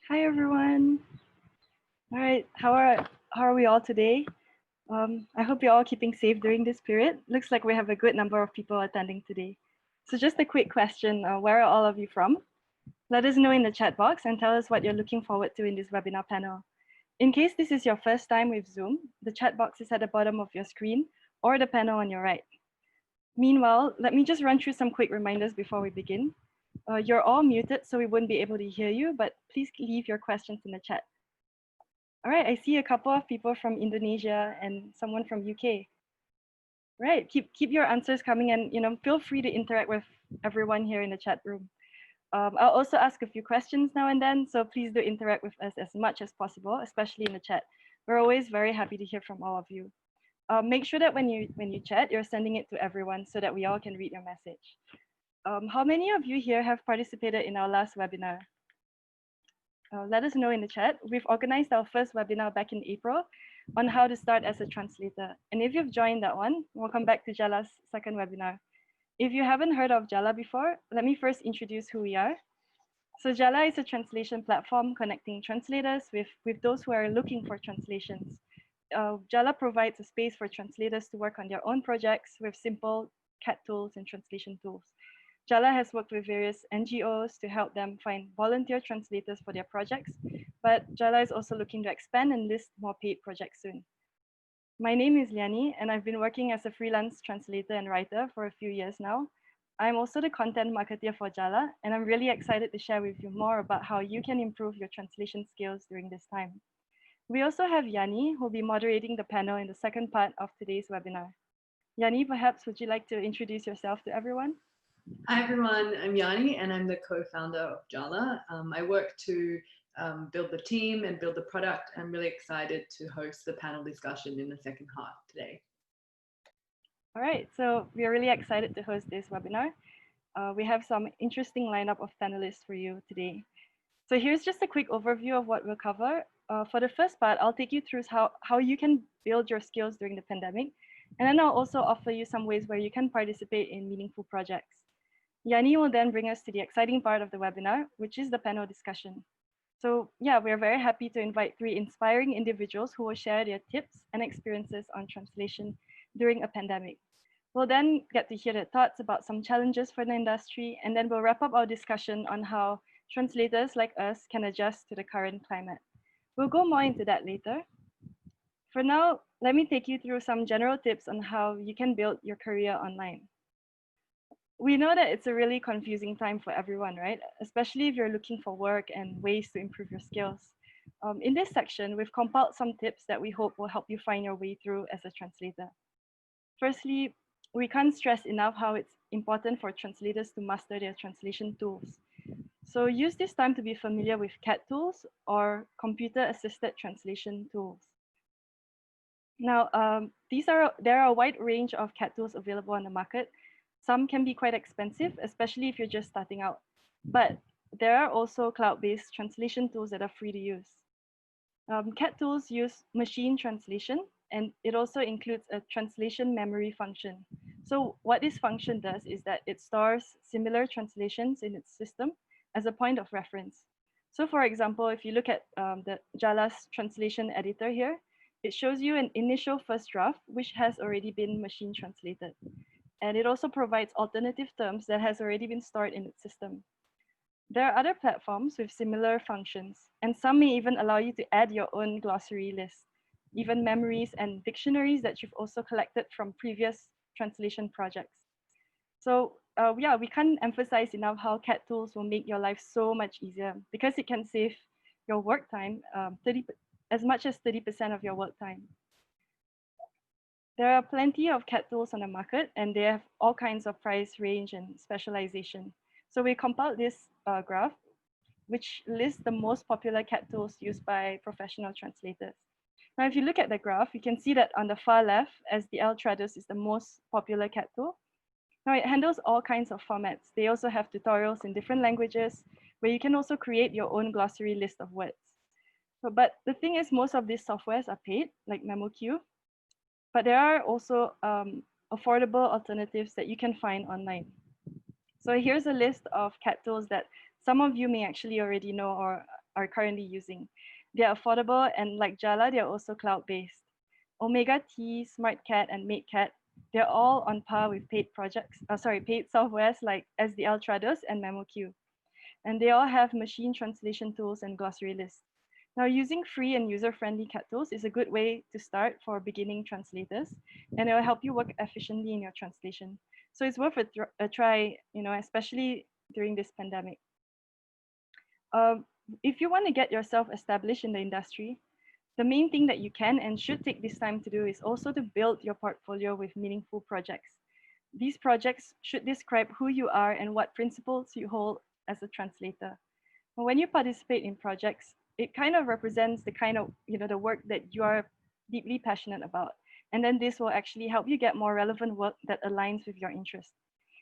Hi everyone. All right, how are we all today? I hope you're all keeping safe during this period. Looks like we have a good number of people attending today. So just a quick question, where are all of you from? Let us know in the chat box and tell us what you're looking forward to in this webinar panel. In case this is your first time with Zoom, the chat box is at the bottom of your screen or the panel on your right. Meanwhile, let me just run through some quick reminders before we begin. You're all muted, so we wouldn't be able to hear you, but please leave your questions in the chat. All right, I see a couple of people from Indonesia and someone from UK. Right, keep your answers coming, and feel free to interact with everyone here in the chat room. I'll also ask a few questions now and then, so please do interact with us as much as possible, especially in the chat. We're always very happy to hear from all of you. Make sure that when you chat, you're sending it to everyone so that we all can read your message. How many of you here have participated in our last webinar? Let us know in the chat. We've organized our first webinar back in April on how to start as a translator. And if you've joined that one, welcome back to Jala's second webinar. If you haven't heard of Jala before, let me first introduce who we are. So Jala is a translation platform connecting translators with those who are looking for translations. Jala provides a space for translators to work on their own projects with simple CAT tools and translation tools. Jala has worked with various NGOs to help them find volunteer translators for their projects, but Jala is also looking to expand and list more paid projects soon. My name is Liani, and I've been working as a freelance translator and writer for a few years now. I'm also the content marketer for Jala, and I'm really excited to share with you more about how you can improve your translation skills during this time. We also have Yanni, who'll be moderating the panel in the second part of today's webinar. Yanni, perhaps would you like to introduce yourself to everyone? Hi everyone, I'm Yanni and I'm the co-founder of Jala. I work to build the team and build the product. I'm really excited to host the panel discussion in the second half today. All right, so we are really excited to host this webinar. We have some interesting lineup of panelists for you today. So here's just a quick overview of what we'll cover. For the first part, I'll take you through how you can build your skills during the pandemic. And then I'll also offer you some ways where you can participate in meaningful projects. Yanni will then bring us to the exciting part of the webinar, which is the panel discussion. So yeah, we're very happy to invite three inspiring individuals who will share their tips and experiences on translation during a pandemic. We'll then get to hear their thoughts about some challenges for the industry, and then we'll wrap up our discussion on how translators like us can adjust to the current climate. We'll go more into that later. For now, let me take you through some general tips on how you can build your career online. We know that it's a really confusing time for everyone, right? Especially if you're looking for work and ways to improve your skills. In this section, we've compiled some tips that we hope will help you find your way through as a translator. Firstly, we can't stress enough how it's important for translators to master their translation tools. So use this time to be familiar with CAT tools or computer-assisted translation tools. Now, there are a wide range of CAT tools available on the market. Some can be quite expensive, especially if you're just starting out. But there are also cloud-based translation tools that are free to use. CAT tools use machine translation, and it also includes a translation memory function. So what this function does is that it stores similar translations in its system as a point of reference. So for example, if you look at the Jala's translation editor here, it shows you an initial first draft, which has already been machine translated. And it also provides alternative terms that has already been stored in its system. There are other platforms with similar functions, and some may even allow you to add your own glossary list, even memories and dictionaries that you've also collected from previous translation projects. So yeah, we can't emphasize enough how CAT tools will make your life so much easier because it can save your work time, as much as 30% of your work time. There are plenty of CAT tools on the market, and they have all kinds of price range and specialization. So we compiled this graph, which lists the most popular CAT tools used by professional translators. Now, if you look at the graph, you can see that on the far left, SDL Trados is the most popular CAT tool. Now, it handles all kinds of formats. They also have tutorials in different languages, where you can also create your own glossary list of words. But the thing is, most of these softwares are paid, like MemoQ, but there are also affordable alternatives that you can find online. So here's a list of CAT tools that some of you may actually already know or are currently using. They're affordable, and like Jala, they're also cloud-based. Omega T, SmartCat, and MateCat, they're all on par with paid softwares like SDL Trados and MemoQ. And they all have machine translation tools and glossary lists. Now, using free and user-friendly CAT tools is a good way to start for beginning translators, and it will help you work efficiently in your translation. So it's worth a try, especially during this pandemic. If you want to get yourself established in the industry, the main thing that you can and should take this time to do is also to build your portfolio with meaningful projects. These projects should describe who you are and what principles you hold as a translator. When you participate in projects, it kind of represents the kind of, the work that you are deeply passionate about. And then this will actually help you get more relevant work that aligns with your interests.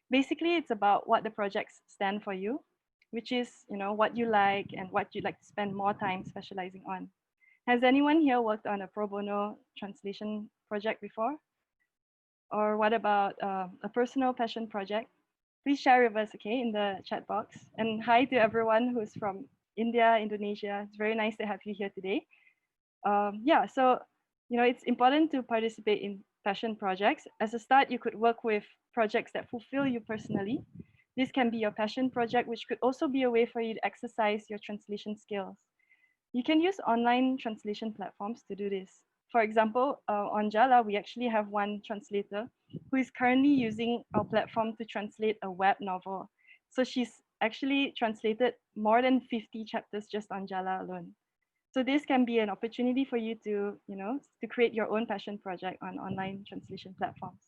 Basically, it's about what the projects stand for you, which is, what you like and what you'd like to spend more time specializing on. Has anyone here worked on a pro bono translation project before? Or what about a personal passion project? Please share with us, okay, in the chat box. And hi to everyone who's from India, Indonesia. It's very nice to have you here today. Yeah, so, it's important to participate in passion projects. As a start, you could work with projects that fulfill you personally. This can be your passion project, which could also be a way for you to exercise your translation skills. You can use online translation platforms to do this. For example, on Jala, we actually have one translator who is currently using our platform to translate a web novel. So she's actually translated more than 50 chapters just on Jala alone. So this can be an opportunity for you to, to create your own passion project on online translation platforms.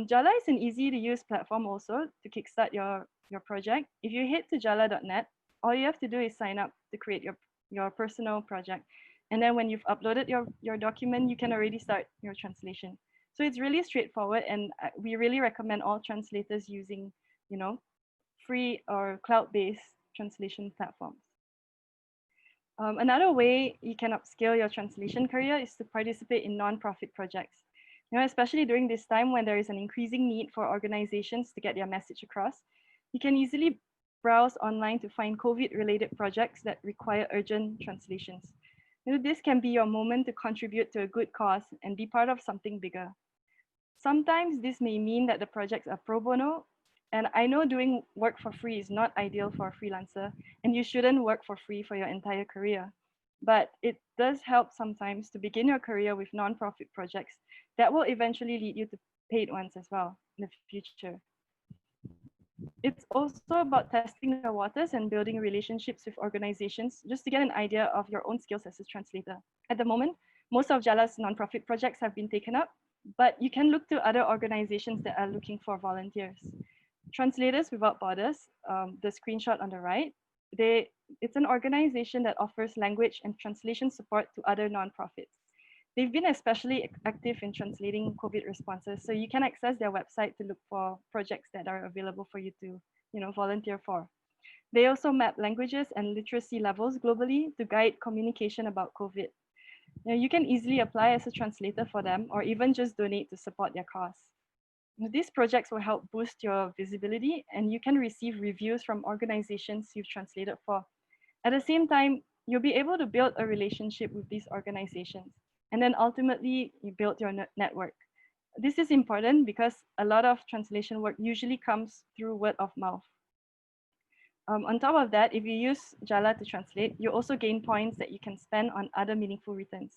Jala is an easy to use platform also to kickstart your project. If you head to jala.net, all you have to do is sign up to create your personal project. And then when you've uploaded your document, you can already start your translation. So it's really straightforward, and we really recommend all translators using, free or cloud-based translation platforms. Another way you can upscale your translation career is to participate in nonprofit projects. Especially during this time when there is an increasing need for organizations to get their message across, you can easily browse online to find COVID-related projects that require urgent translations. This can be your moment to contribute to a good cause and be part of something bigger. Sometimes this may mean that the projects are pro bono, and I know doing work for free is not ideal for a freelancer, and you shouldn't work for free for your entire career. But it does help sometimes to begin your career with nonprofit projects that will eventually lead you to paid ones as well in the future. It's also about testing the waters and building relationships with organizations just to get an idea of your own skills as a translator. At the moment, most of Jala's nonprofit projects have been taken up, but you can look to other organizations that are looking for volunteers. Translators Without Borders, the screenshot on the right, it's an organization that offers language and translation support to other nonprofits. They've been especially active in translating COVID responses, so you can access their website to look for projects that are available for you to, volunteer for. They also map languages and literacy levels globally to guide communication about COVID. You can easily apply as a translator for them, or even just donate to support their cause. These projects will help boost your visibility, and you can receive reviews from organizations you've translated for. At the same time, you'll be able to build a relationship with these organizations, and then ultimately you build your network. This is important because a lot of translation work usually comes through word of mouth. On top of that, if you use Jala to translate, you also gain points that you can spend on other meaningful returns.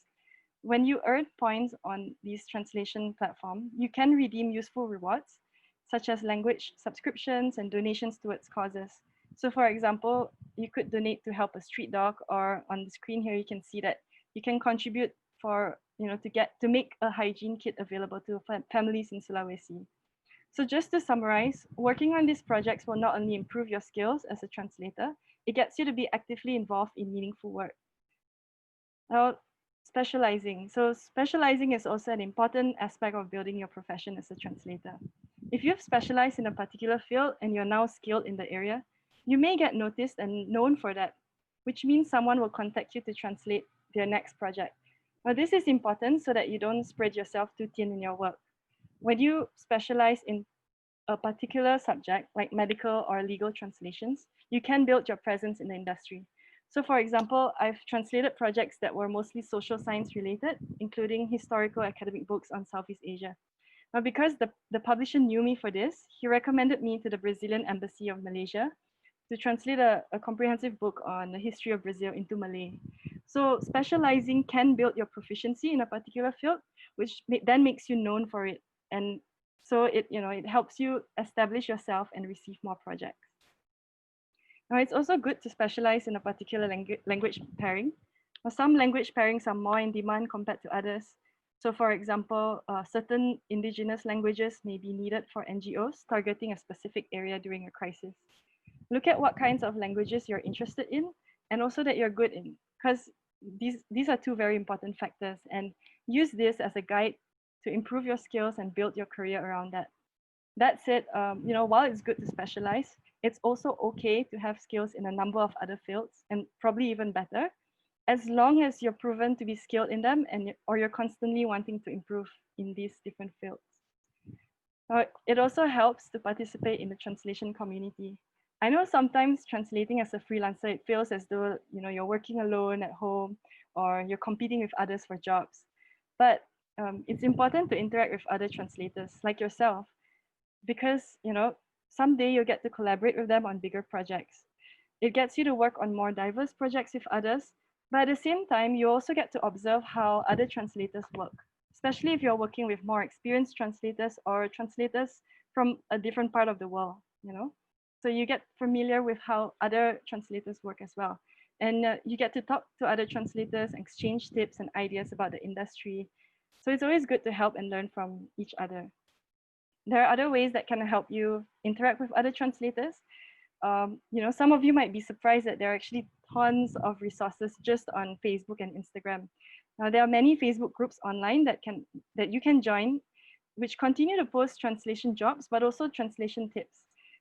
When you earn points on these translation platform, you can redeem useful rewards, such as language subscriptions and donations towards causes. So for example, you could donate to help a street dog, or on the screen here, you can see that you can contribute for, to make a hygiene kit available to families in Sulawesi. So just to summarize, working on these projects will not only improve your skills as a translator, it gets you to be actively involved in meaningful work. Now, specializing. So specializing is also an important aspect of building your profession as a translator. If you've specialized in a particular field and you're now skilled in the area, you may get noticed and known for that, which means someone will contact you to translate their next project. Now, this is important so that you don't spread yourself too thin in your work. When you specialize in a particular subject, like medical or legal translations, you can build your presence in the industry. So for example, I've translated projects that were mostly social science related, including historical academic books on Southeast Asia. Now, because the publisher knew me for this, he recommended me to the Brazilian Embassy of Malaysia to translate a comprehensive book on the history of Brazil into Malay. So specializing can build your proficiency in a particular field, which then makes you known for it. And so it helps you establish yourself and receive more projects. Now, it's also good to specialize in a particular language pairing. Now, some language pairings are more in demand compared to others. So for example, certain indigenous languages may be needed for NGOs targeting a specific area during a crisis. Look at what kinds of languages you're interested in and also that you're good in, because these are two very important factors, and use this as a guide to improve your skills and build your career around that. That said, while it's good to specialize, it's also okay to have skills in a number of other fields, and probably even better, as long as you're proven to be skilled in them or you're constantly wanting to improve in these different fields. It also helps to participate in the translation community. I know sometimes translating as a freelancer, it feels as though you're working alone at home or you're competing with others for jobs. But it's important to interact with other translators like yourself, because someday you'll get to collaborate with them on bigger projects. It gets you to work on more diverse projects with others, but at the same time, you also get to observe how other translators work, especially if you're working with more experienced translators or translators from a different part of the world. So you get familiar with how other translators work as well. And you get to talk to other translators, exchange tips and ideas about the industry. So it's always good to help and learn from each other. There are other ways that can help you interact with other translators. Some of you might be surprised that there are actually tons of resources just on Facebook and Instagram. Now, there are many Facebook groups online that you can join, which continue to post translation jobs, but also translation tips.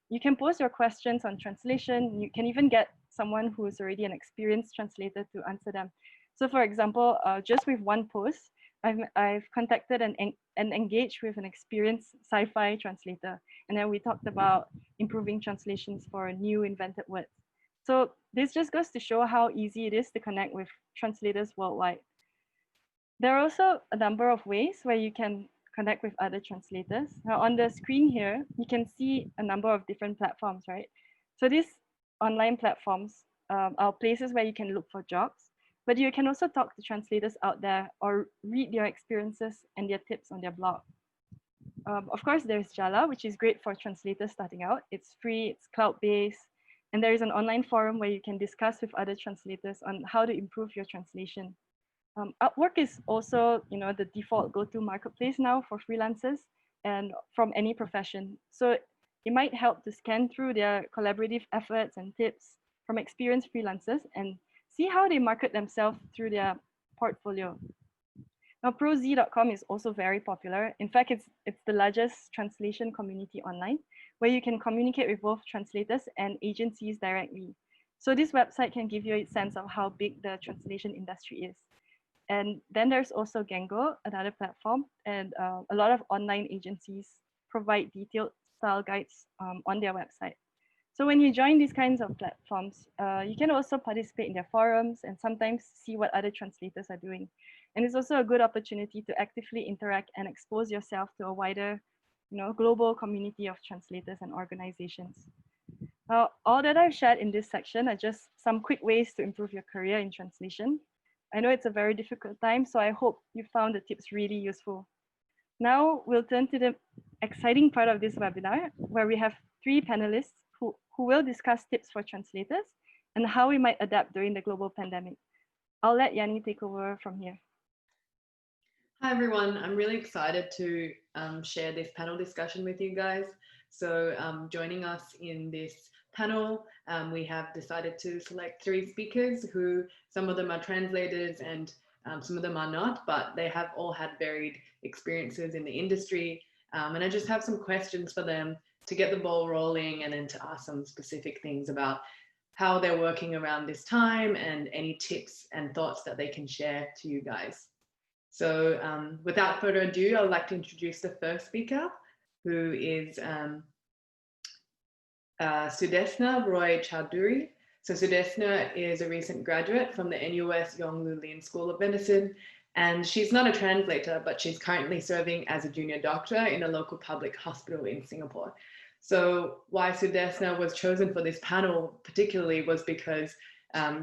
You can post your questions on translation. You can even get someone who is already an experienced translator to answer them. So for example, just with one post, I've contacted and engaged with an experienced sci-fi translator. And then we talked about improving translations for new invented words. So this just goes to show how easy it is to connect with translators worldwide. There are also a number of ways where you can connect with other translators. Now on the screen here, you can see a number of different platforms, right? So these online platforms are places where you can look for jobs, but you can also talk to translators out there or read their experiences and their tips on their blog. Of course, there's Jala, which is great for translators starting out. It's free, it's cloud-based, and there is an online forum where you can discuss with other translators on how to improve your translation. Upwork is also, the default go-to marketplace now for freelancers and from any profession. So it might help to scan through their collaborative efforts and tips from experienced freelancers and see how they market themselves through their portfolio. Now, ProZ.com is also very popular. In fact, it's the largest translation community online, where you can communicate with both translators and agencies directly. So this website can give you a sense of how big the translation industry is. And then there's also Gengo, another platform, and a lot of online agencies provide detailed style guides on their website. So when you join these kinds of platforms, you can also participate in their forums and sometimes see what other translators are doing. And it's also a good opportunity to actively interact and expose yourself to a wider, global community of translators and organizations. All that I've shared in this section are just some quick ways to improve your career in translation. I know it's a very difficult time, so I hope you found the tips really useful. Now we'll turn to the exciting part of this webinar, where we have 3 panelists who will discuss tips for translators and how we might adapt during the global pandemic. I'll let Yanni take over from here. Hi, everyone. I'm really excited to share this panel discussion with you guys. So joining us in this panel, we have decided to select 3 speakers who, some of them are translators and some of them are not, but they have all had varied experiences in the industry. And I just have some questions for them to get the ball rolling and then to ask some specific things about how they're working around this time and any tips and thoughts that they can share to you guys. So without further ado, I'd like to introduce the first speaker, who is Sudesna Roy Chowdhury, So Sudesna is a recent graduate from the NUS Yonge Lin School of Medicine, and she's not a translator, but she's currently serving as a junior doctor in a local public hospital in Singapore. So why Sudesna was chosen for this panel particularly was because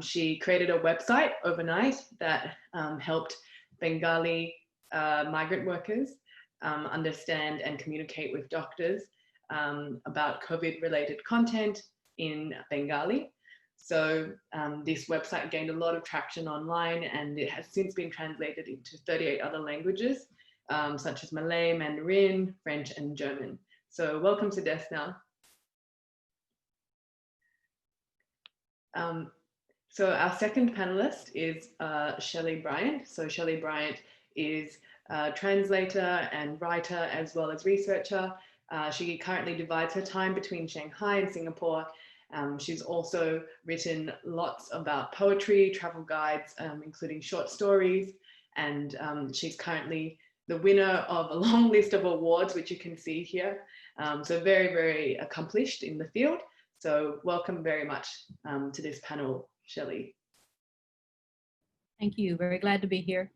she created a website overnight that helped Bengali migrant workers understand and communicate with doctors about COVID-related content in Bengali. So this website gained a lot of traction online, and it has since been translated into 38 other languages, such as Malay, Mandarin, French, and German. So welcome to Sudesna. So our second panelist is Shelley Bryant. So Shelley Bryant is a translator and writer as well as researcher. She currently divides her time between Shanghai and Singapore. She's also written lots about poetry, travel guides, including short stories, and she's currently the winner of a long list of awards, which you can see here. So very, very accomplished in the field. So welcome very much to this panel, Shelley. Thank you, very glad to be here.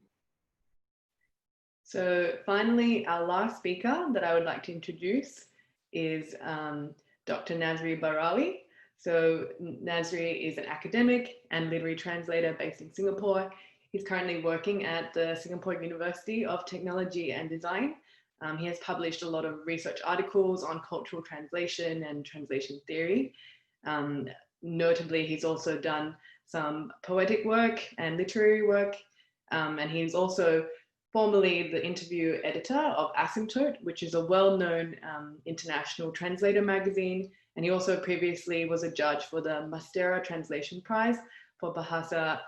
So finally, our last speaker that I would like to introduce is Dr. Nazri Barawi. So Nazri is an academic and literary translator based in Singapore. He's currently working at the Singapore University of Technology and Design. He has published a lot of research articles on cultural translation and translation theory. Notably, he's also done some poetic work and literary work. And he's also formerly the interview editor of Asymptote, which is a well-known international translator magazine. And he also previously was a judge for the Mastera Translation Prize for Bahasa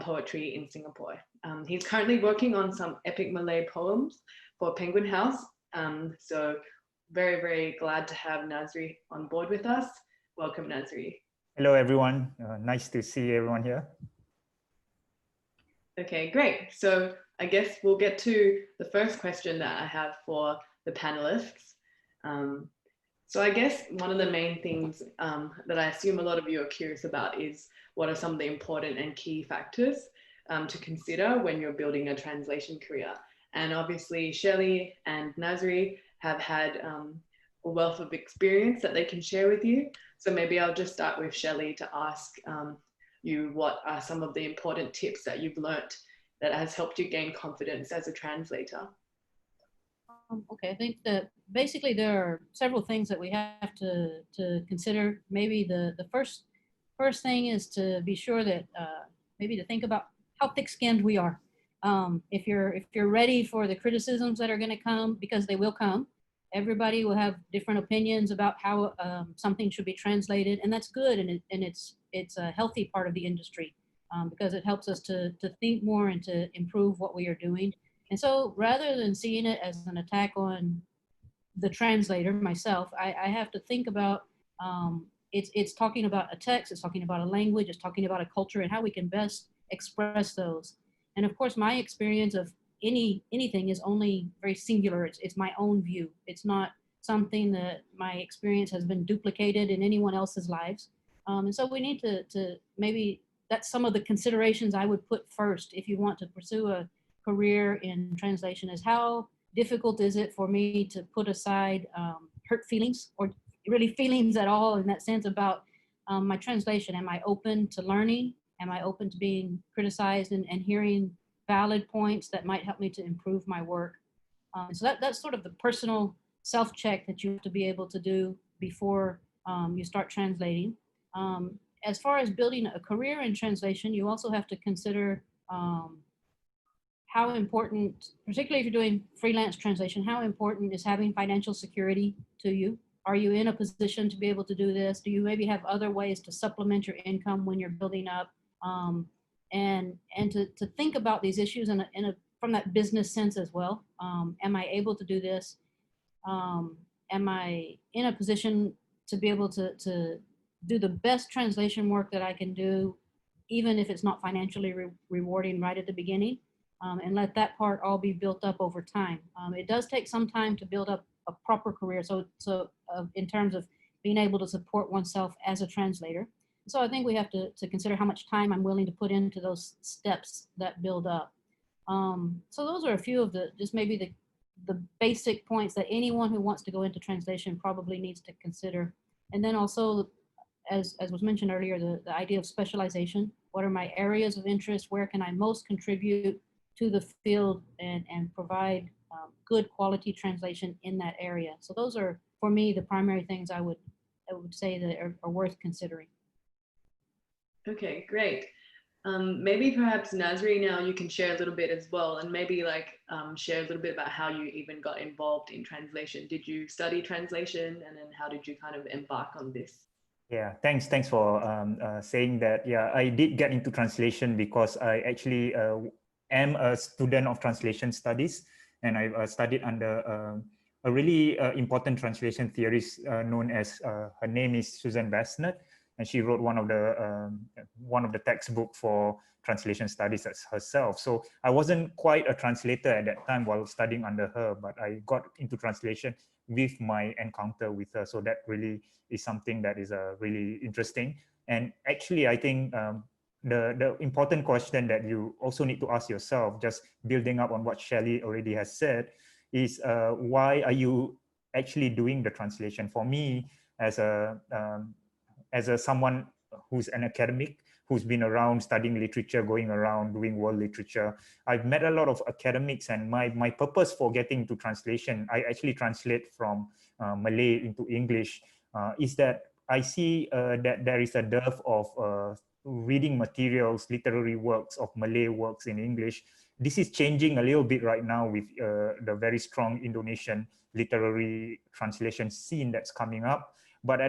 poetry in Singapore. He's currently working on some epic Malay poems for Penguin House. So very, very glad to have Nazri on board with us. Welcome, Nazri. Hello, everyone. Nice to see everyone here. Okay, great. So I guess we'll get to the first question that I have for the panelists. So I guess one of the main things that I assume a lot of you are curious about is what are some of the important and key factors to consider when you're building a translation career. And obviously Shelley and Nazri have had a wealth of experience that they can share with you. So maybe I'll just start with Shelley to ask you what are some of the important tips that you've learnt that has helped you gain confidence as a translator. Okay, I think that basically there are several things that we have to consider. Maybe the first thing is to be sure that maybe to think about how thick-skinned we are. If you're ready for the criticisms that are going to come, because they will come, everybody will have different opinions about how something should be translated, and that's good, and it's a healthy part of the industry because it helps us to think more and to improve what we are doing. And so rather than seeing it as an attack on the translator, myself, I have to think about it's talking about a text, it's talking about a language, it's talking about a culture and how we can best express those. And of course, my experience of anything is only very singular. It's my own view. It's not something that my experience has been duplicated in anyone else's lives. And so we need to maybe, that's some of the considerations I would put first if you want to pursue a career in translation, is how difficult is it for me to put aside hurt feelings or really feelings at all in that sense about my translation. Am I open to learning? Am I open to being criticized and hearing valid points that might help me to improve my work? So that's sort of the personal self-check that you have to be able to do before you start translating. As far as building a career in translation, you also have to consider how important, particularly if you're doing freelance translation, how important is having financial security to you? Are you in a position to be able to do this? Do you maybe have other ways to supplement your income when you're building up? And to think about these issues from that business sense as well. Am I able to do this? Am I in a position to be able to do the best translation work that I can do, even if it's not financially rewarding right at the beginning? And let that part all be built up over time. It does take some time to build up a proper career. So in terms of being able to support oneself as a translator. So I think we have to consider how much time I'm willing to put into those steps that build up. So those are a few of the, just maybe the basic points that anyone who wants to go into translation probably needs to consider. And then also, as was mentioned earlier, the idea of specialization. What are my areas of interest? Where can I most contribute to the field and provide good quality translation in that area? So those are, for me, the primary things I would say that are worth considering. Okay, great. Maybe perhaps Nazri, now you can share a little bit as well, and maybe like share a little bit about how you even got involved in translation. Did you study translation, and then how did you kind of embark on this? Yeah, thanks for saying that. Yeah, I did get into translation because I actually am a student of translation studies, and I studied under a really important translation theorist known as, her name is Susan Bassnett, and she wrote one of the textbook for translation studies as herself. So I wasn't quite a translator at that time while studying under her, but I got into translation with my encounter with her. So that really is something that is really interesting. And actually, I think the important question that you also need to ask yourself, just building up on what Shelley already has said, is why are you actually doing the translation? For me, as someone who's an academic, who's been around studying literature, going around doing world literature, I've met a lot of academics, and my purpose for getting into translation, I actually translate from Malay into English, is that I see that there is a dearth of reading materials, literary works of Malay works in English. This is changing a little bit right now with the very strong Indonesian literary translation scene that's coming up. But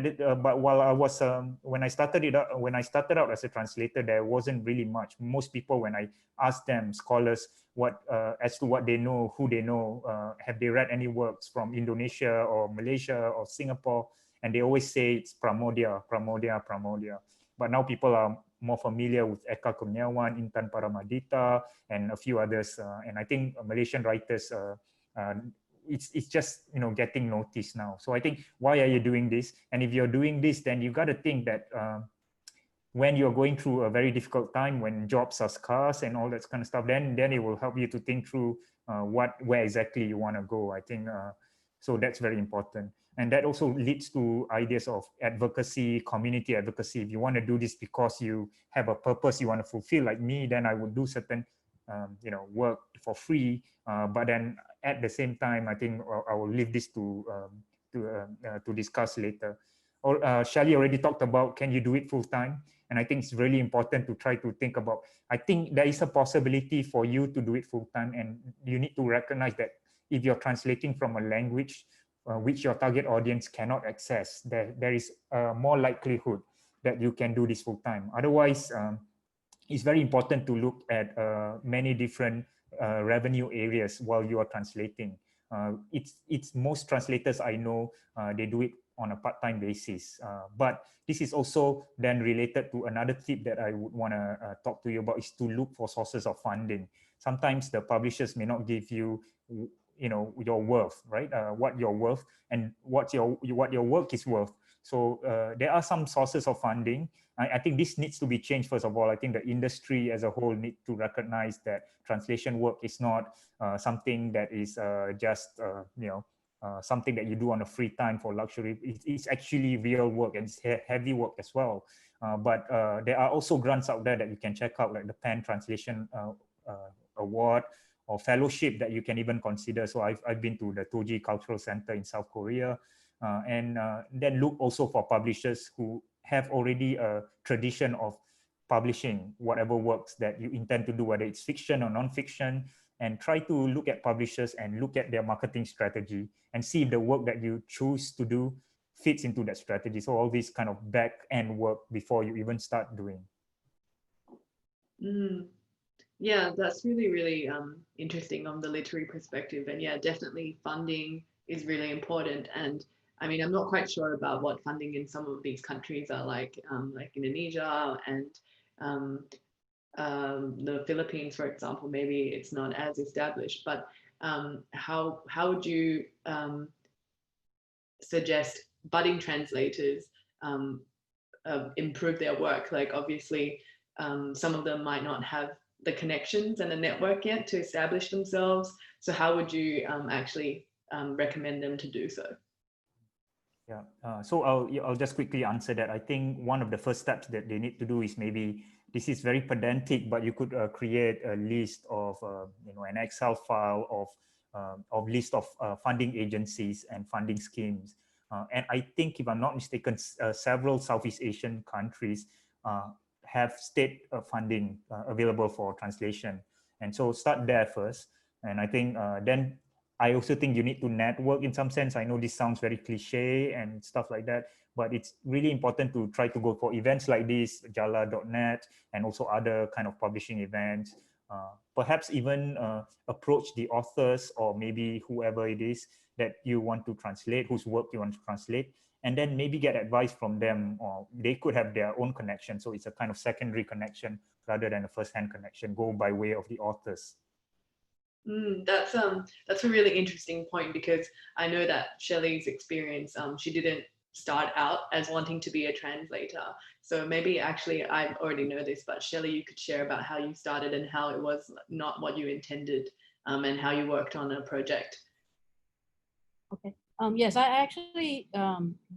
but while I was when I started out as a translator, there wasn't really much. Most people, when I asked them, scholars, what as to what they know, who they know, have they read any works from Indonesia or Malaysia or Singapore, and they always say it's Pramoedya. But now people are more familiar with Eka Kurniawan, Intan Paramadita, and a few others. And I think Malaysian writers, it's just, you know, getting noticed now. So I think, why are you doing this? And if you're doing this, then you got to think that when you're going through a very difficult time, when jobs are scarce and all that kind of stuff, then it will help you to think through where exactly you want to go. I think so that's very important. And that also leads to ideas of advocacy, community advocacy. If you want to do this because you have a purpose you want to fulfill, like me, then I would do certain work for free. But then at the same time, I think I will leave this to discuss later. Or Shelley already talked about, can you do it full time? And I think it's really important to try to think about, I think there is a possibility for you to do it full time, and you need to recognize that if you're translating from a language which your target audience cannot access, there is more likelihood that you can do this full time. Otherwise, it's very important to look at many different revenue areas while you are translating. It's most translators I know, they do it on a part-time basis. But this is also then related to another tip that I would want to talk to you about, is to look for sources of funding. Sometimes the publishers may not give you, your worth, right? What you're worth and what your work is worth. So there are some sources of funding. I think this needs to be changed. First of all, I think the industry as a whole need to recognize that translation work is not something that is just something that you do on a free time for luxury. It's actually real work, and it's heavy work as well. But there are also grants out there that you can check out, like the PEN Translation Award or fellowship that you can even consider. So I've been to the Toji Cultural Center in South Korea, and then look also for publishers who have already a tradition of publishing whatever works that you intend to do, whether it's fiction or non-fiction, and try to look at publishers and look at their marketing strategy and see if the work that you choose to do fits into that strategy. So all this kind of back-end work before you even start doing. Yeah, that's really, really interesting on the literary perspective. And yeah, definitely funding is really important. And I mean, I'm not quite sure about what funding in some of these countries are like Indonesia and the Philippines, for example. Maybe it's not as established, but how would you suggest budding translators improve their work? Like obviously, some of them might not have the connections and the network yet to establish themselves. So how would you actually recommend them to do so? Yeah, so I'll just quickly answer that. I think one of the first steps that they need to do is, maybe this is very pedantic, but you could create a list of an Excel file of list of funding agencies and funding schemes. And I think, if I'm not mistaken, several Southeast Asian countries have state funding available for translation. And so start there first. And I think then I also think you need to network in some sense. I know this sounds very cliche and stuff like that, but it's really important to try to go for events like this, Jala.net, and also other kind of publishing events. Perhaps even approach the authors, or maybe whoever it is that you want to translate, whose work you want to translate, and then maybe get advice from them, or they could have their own connection. So it's a kind of secondary connection rather than a first-hand connection. Go by way of the authors. That's a really interesting point, because I know that Shelley's experience, she didn't start out as wanting to be a translator. So maybe actually I already know this, but Shelley, you could share about how you started and how it was not what you intended, and how you worked on a project. Okay. Yes, I actually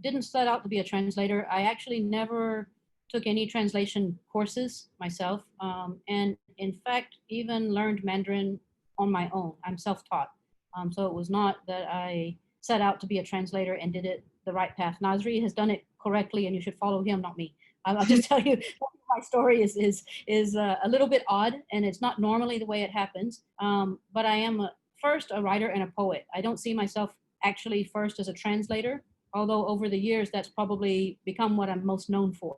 didn't set out to be a translator. I actually never took any translation courses myself. And in fact, even learned Mandarin on my own. I'm self-taught. So it was not that I set out to be a translator and did it the right path. Nasri has done it correctly, and you should follow him, not me. I'll just tell you, my story is a little bit odd, and it's not normally the way it happens. But I am first a writer and a poet. I don't see myself actually first as a translator, although over the years that's probably become what I'm most known for.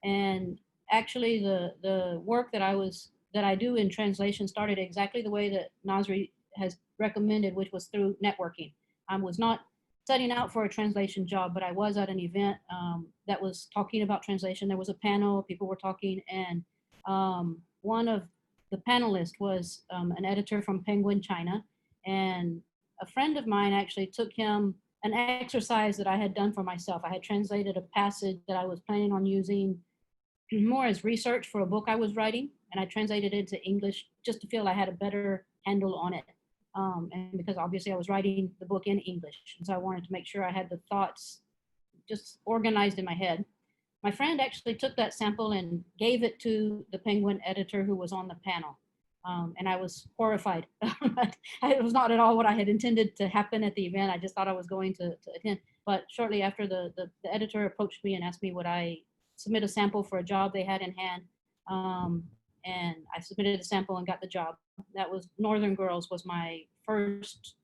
And actually the work that I do in translation started exactly the way that Nasri has recommended, which was through networking. I was not setting out for a translation job, but I was at an event that was talking about translation. There was a panel, people were talking, and one of the panelists was an editor from Penguin, China. And a friend of mine actually took him an exercise that I had done for myself. I had translated a passage that I was planning on using more as research for a book I was writing, and I translated it into English just to feel I had a better handle on it. And because obviously I was writing the book in English, and so I wanted to make sure I had the thoughts just organized in my head. My friend actually took that sample and gave it to the Penguin editor who was on the panel. And I was horrified. It was not at all what I had intended to happen at the event. I just thought I was going to attend. But shortly after, the editor approached me and asked me would I submit a sample for a job they had in hand. And I submitted the sample and got the job. That was Northern Girls, was my first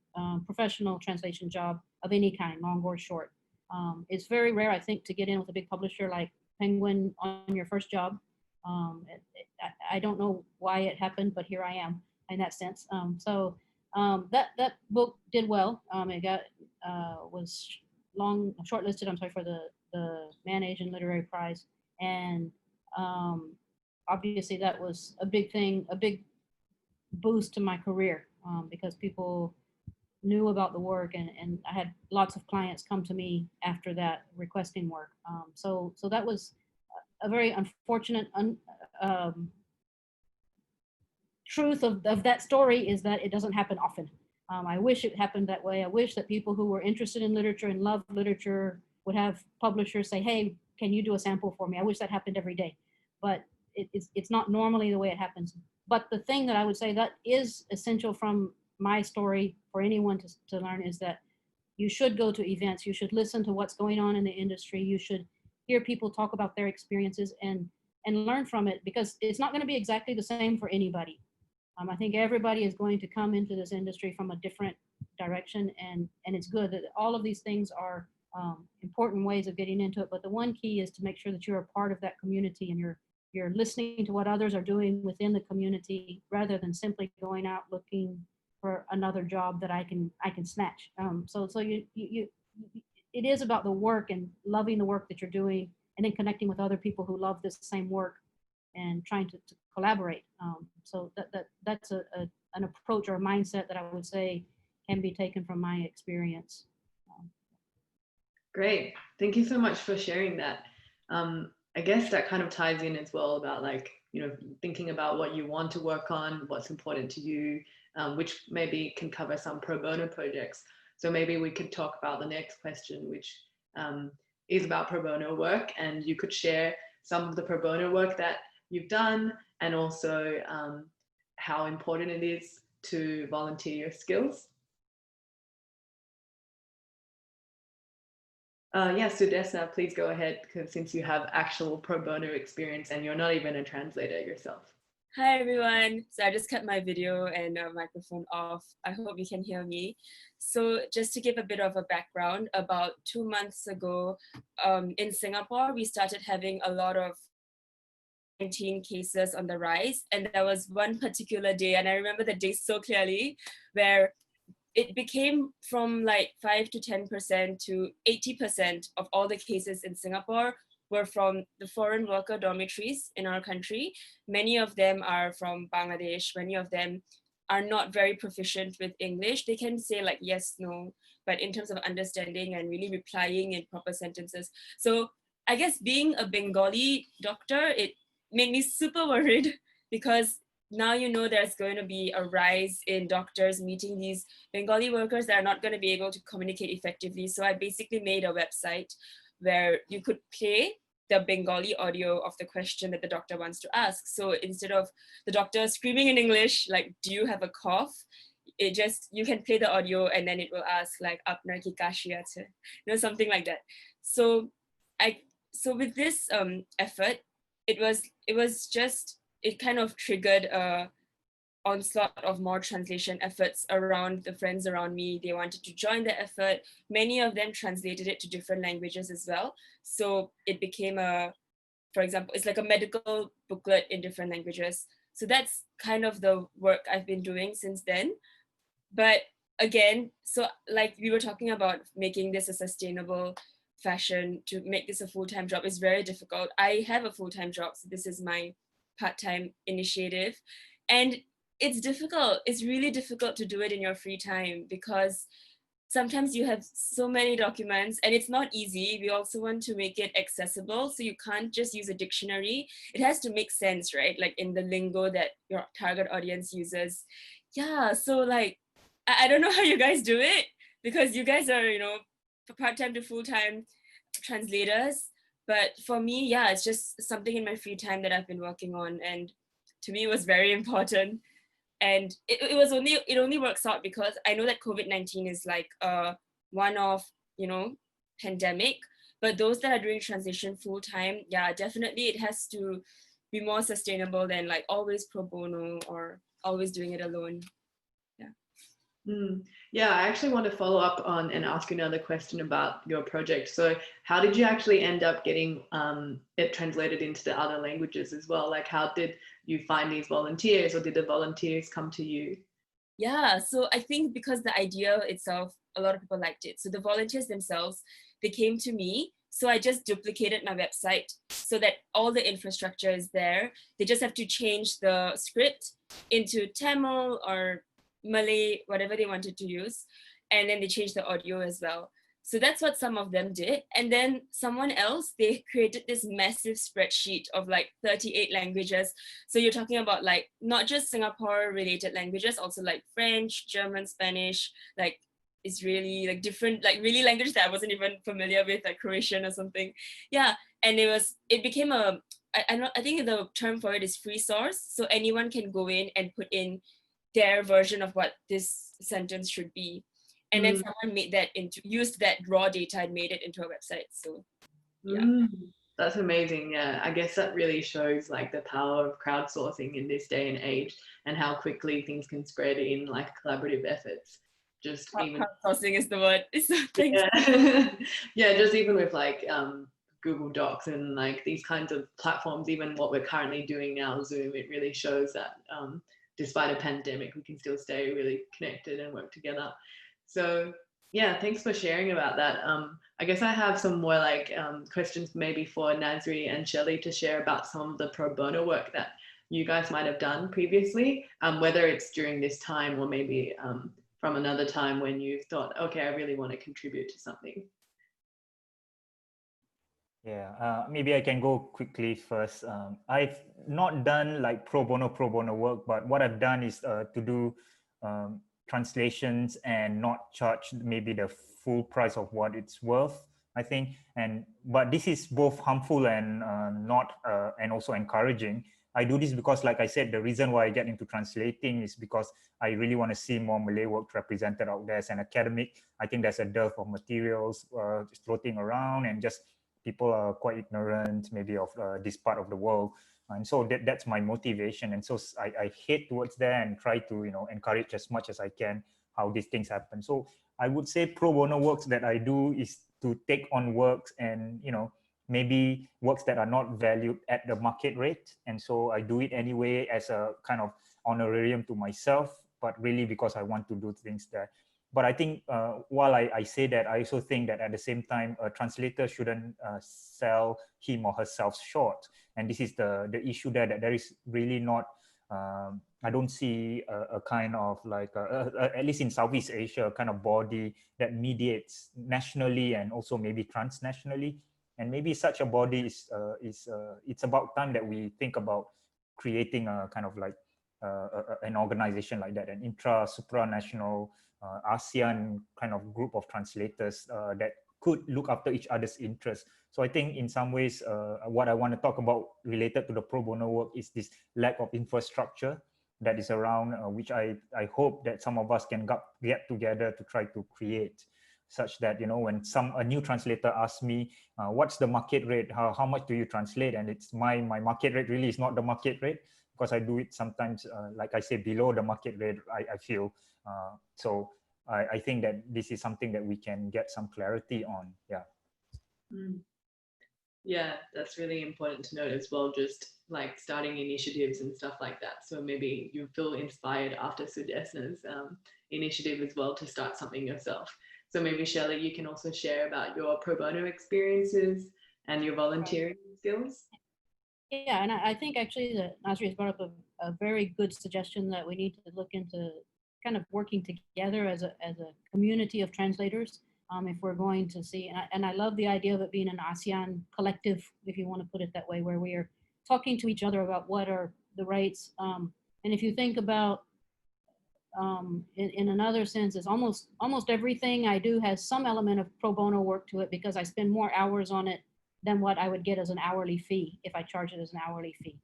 professional translation job of any kind, long or short. It's very rare, I think, to get in with a big publisher like Penguin on your first job. I don't know why it happened, but here I am in that sense. So that book did well. It got was shortlisted. I'm sorry, for the Man Asian Literary Prize, and obviously that was a big thing, a big boost to my career, because people knew about the work, and I had lots of clients come to me after that requesting work. So that was a very unfortunate truth of that story, is that it doesn't happen often. I wish it happened that way. I wish that people who were interested in literature and love literature would have publishers say, hey, can you do a sample for me? I wish that happened every day, but it's not normally the way it happens. But the thing that I would say that is essential from my story for anyone to learn is that you should go to events. You should listen to what's going on in the industry. You should hear people talk about their experiences and learn from it, because it's not going to be exactly the same for anybody. I think everybody is going to come into this industry from a different direction, and it's good that all of these things are important ways of getting into it. But the one key is to make sure that you're a part of that community, and you're listening to what others are doing within the community, rather than simply going out looking for another job that I can snatch. So it is about the work and loving the work that you're doing, and then connecting with other people who love this same work and trying to collaborate. So that's an approach or a mindset that I would say can be taken from my experience. Great. Thank you so much for sharing that. I guess that kind of ties in as well about like, you know, thinking about what you want to work on, what's important to you, which maybe can cover some pro bono projects. So maybe we could talk about the next question, which is about pro bono work, and you could share some of the pro bono work that you've done, and also how important it is to volunteer your skills. Yeah, Sudesna, please go ahead, because since you have actual pro bono experience and you're not even a translator yourself. Hi everyone. So I just cut my video and microphone off. I hope you can hear me. So just to give a bit of a background, about 2 months ago in Singapore, we started having a lot of 19 cases on the rise. And there was one particular day, and I remember the day so clearly, where it became from like 5 to 10% to 80% of all the cases in Singapore were from the foreign worker dormitories in our country. Many of them are from Bangladesh. Many of them are not very proficient with English. They can say like yes, no, but in terms of understanding and really replying in proper sentences. So I guess being a Bengali doctor, it made me super worried, because now you know there's going to be a rise in doctors meeting these Bengali workers that are not going to be able to communicate effectively. So I basically made a website where you could play the Bengali audio of the question that the doctor wants to ask. So instead of the doctor screaming in English, like, do you have a cough? It just, you can play the audio and then it will ask like, apnar ki kashi ache? You know, something like that. So with this effort, it kind of triggered a onslaught of more translation efforts around the friends around me. They wanted to join the effort. Many of them translated it to different languages as well. So it became for example, it's like a medical booklet in different languages. So that's kind of the work I've been doing since then. But again, so like we were talking about making this a sustainable fashion, to make this a full-time job is very difficult. I have a full-time job, so this is my part-time initiative. And it's difficult. It's really difficult to do it in your free time, because sometimes you have so many documents and it's not easy. We also want to make it accessible. So you can't just use a dictionary. It has to make sense, right? Like in the lingo that your target audience uses. Yeah, so like, I don't know how you guys do it, because you guys are, you know, part-time to full-time translators. But for me, yeah, it's just something in my free time that I've been working on. And to me, it was very important. And it only works out because I know that COVID-19 is like a one-off, you know, pandemic. But those that are doing translation full-time, yeah, definitely it has to be more sustainable than like always pro bono or always doing it alone. Yeah, I actually want to follow up on and ask you another question about your project. So how did you actually end up getting it translated into the other languages as well? Like, how did you find these volunteers, or did the volunteers come to you? Yeah, so I think because the idea itself, a lot of people liked it. So the volunteers themselves, they came to me. So I just duplicated my website so that all the infrastructure is there. They just have to change the script into Tamil or Malay, whatever they wanted to use. And then they changed the audio as well. So that's what some of them did. And then someone else, they created this massive spreadsheet of like 38 languages. So you're talking about like not just Singapore related languages, also like French, German, Spanish, like Israeli, like different, like really languages that I wasn't even familiar with, like Croatian or something. Yeah, and it became I think the term for it is free source. So anyone can go in and put in their version of what this sentence should be. And then someone used that raw data and made it into a website. So yeah. That's amazing. Yeah, I guess that really shows like the power of crowdsourcing in this day and age, and how quickly things can spread in like collaborative efforts. Just even Crowdsourcing is the word. Yeah. Yeah, just even with like Google Docs and like these kinds of platforms, even what we're currently doing now, Zoom, it really shows that despite a pandemic, we can still stay really connected and work together. So yeah, thanks for sharing about that. I guess I have some more like questions maybe for Nazri and Shelley to share about some of the pro bono work that you guys might have done previously, whether it's during this time or maybe from another time when you thought, okay, I really want to contribute to something. Yeah, maybe I can go quickly first. I've not done like pro bono work, but what I've done is to do translations and not charge maybe the full price of what it's worth, I think. But this is both harmful and not and also encouraging. I do this because, like I said, the reason why I get into translating is because I really want to see more Malay work represented out there. As an academic, I think there's a dearth of materials just floating around, and just people are quite ignorant maybe of this part of the world. And so that's my motivation. And so I head towards there and try to, encourage as much as I can how these things happen. So I would say pro bono works that I do is to take on works and, maybe works that are not valued at the market rate. And so I do it anyway as a kind of honorarium to myself, but really because I want to do things there. But I think while I say that, I also think that at the same time, a translator shouldn't sell him or herself short. And this is the issue there, that there is really not, I don't see a kind of like, at least in Southeast Asia, a kind of body that mediates nationally and also maybe transnationally. And maybe such a body is it's about time that we think about creating a kind of like an organization like that, an supranational ASEAN kind of group of translators that could look after each other's interests. So I think in some ways, what I want to talk about related to the pro bono work is this lack of infrastructure that is around, which I hope that some of us can get together to try to create, such that, when a new translator asks me, what's the market rate? How much do you translate? And it's my market rate really is not the market rate, because I do it sometimes, like I say, below the market rate, I feel. So I think that this is something that we can get some clarity on. Yeah. Yeah, that's really important to note as well, just like starting initiatives and stuff like that. So maybe you feel inspired after Sudesna's initiative as well to start something yourself. So maybe Shelley, you can also share about your pro bono experiences and your volunteering skills. Yeah, and I think actually that Nasri has brought up a very good suggestion that we need to look into kind of working together as a community of translators. If we're going to see, and I love the idea of it being an ASEAN collective, if you want to put it that way, where we are talking to each other about what are the rights. And if you think about, in another sense, is almost everything I do has some element of pro bono work to it, because I spend more hours on it than what I would get as an hourly fee if I charge it as an hourly fee.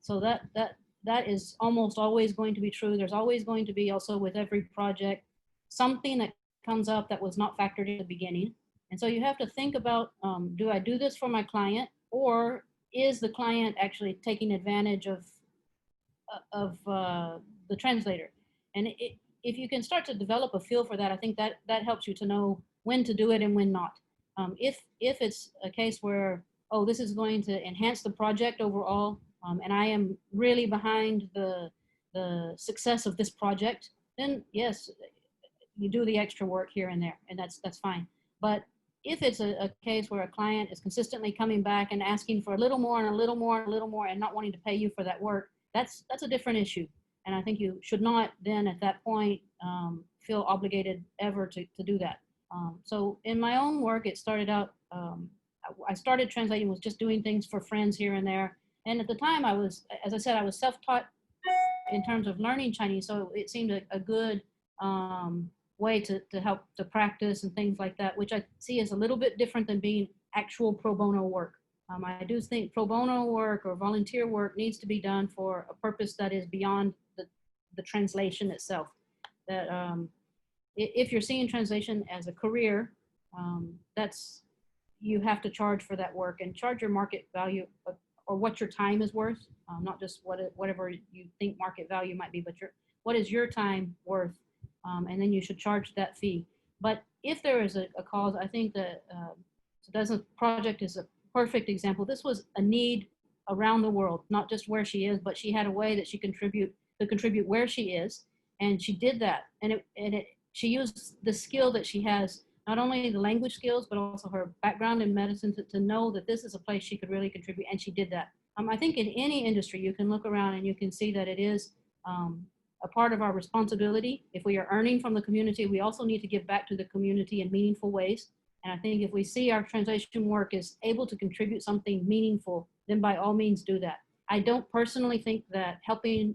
So that is almost always going to be true. There's always going to be also with every project something that comes up that was not factored in the beginning. And so you have to think about, do I do this for my client, or is the client actually taking advantage of the translator? And if you can start to develop a feel for that, I think that helps you to know when to do it and when not. If it's a case where, oh, this is going to enhance the project overall, and I am really behind the success of this project, then yes, you do the extra work here and there, and that's fine. But if it's a case where a client is consistently coming back and asking for a little more and a little more and a little more and not wanting to pay you for that work, that's a different issue. And I think you should not then at that point feel obligated ever to do that. So in my own work, it started out, I started translating, was just doing things for friends here and there. And at the time I was, as I said, I was self-taught in terms of learning Chinese. So it seemed a good way to help to practice and things like that, which I see as a little bit different than being actual pro bono work. I do think pro bono work or volunteer work needs to be done for a purpose that is beyond the translation itself. That if you're seeing translation as a career, you have to charge for that work and charge your market value or what your time is worth, not just whatever you think market value might be, but what is your time worth, and then you should charge that fee. But if there is a cause, I think that Sudesna's project is a perfect example. This was a need around the world, not just where she is, but she had a way that she could contribute where she is, and she did that. And she used the skill that she has, not only the language skills, but also her background in medicine to know that this is a place she could really contribute, and she did that. I think in any industry, you can look around and you can see that it is a part of our responsibility. If we are earning from the community, we also need to give back to the community in meaningful ways. And I think if we see our translation work is able to contribute something meaningful, then by all means do that. I don't personally think that helping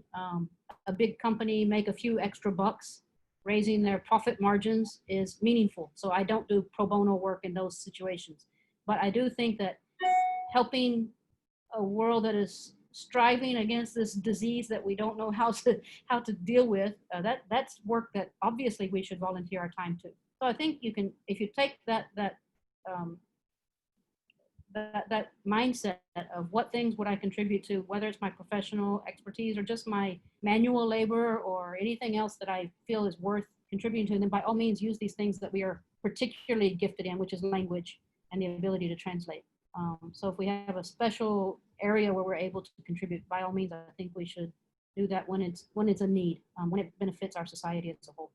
a big company make a few extra bucks, raising their profit margins, is meaningful. So I don't do pro bono work in those situations. But I do think that helping a world that is striving against this disease that we don't know how to deal with, that's work that obviously we should volunteer our time to. So I think you can, if you take that mindset of what things would I contribute to, whether it's my professional expertise or just my manual labor or anything else that I feel is worth contributing to, then by all means use these things that we are particularly gifted in, which is language and the ability to translate. So if we have a special area where we're able to contribute, by all means, I think we should do that when it's a need, when it benefits our society as a whole.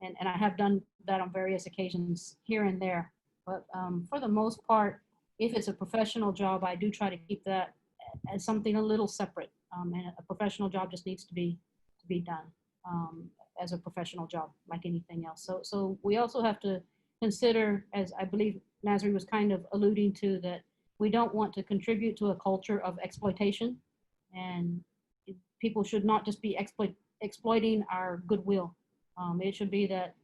And I have done that on various occasions here and there. But for the most part, if it's a professional job, I do try to keep that as something a little separate. And a professional job just needs to be done as a professional job, like anything else. So we also have to consider, as I believe Nasri was kind of alluding to, that we don't want to contribute to a culture of exploitation, and people should not just be exploiting our goodwill. It should be that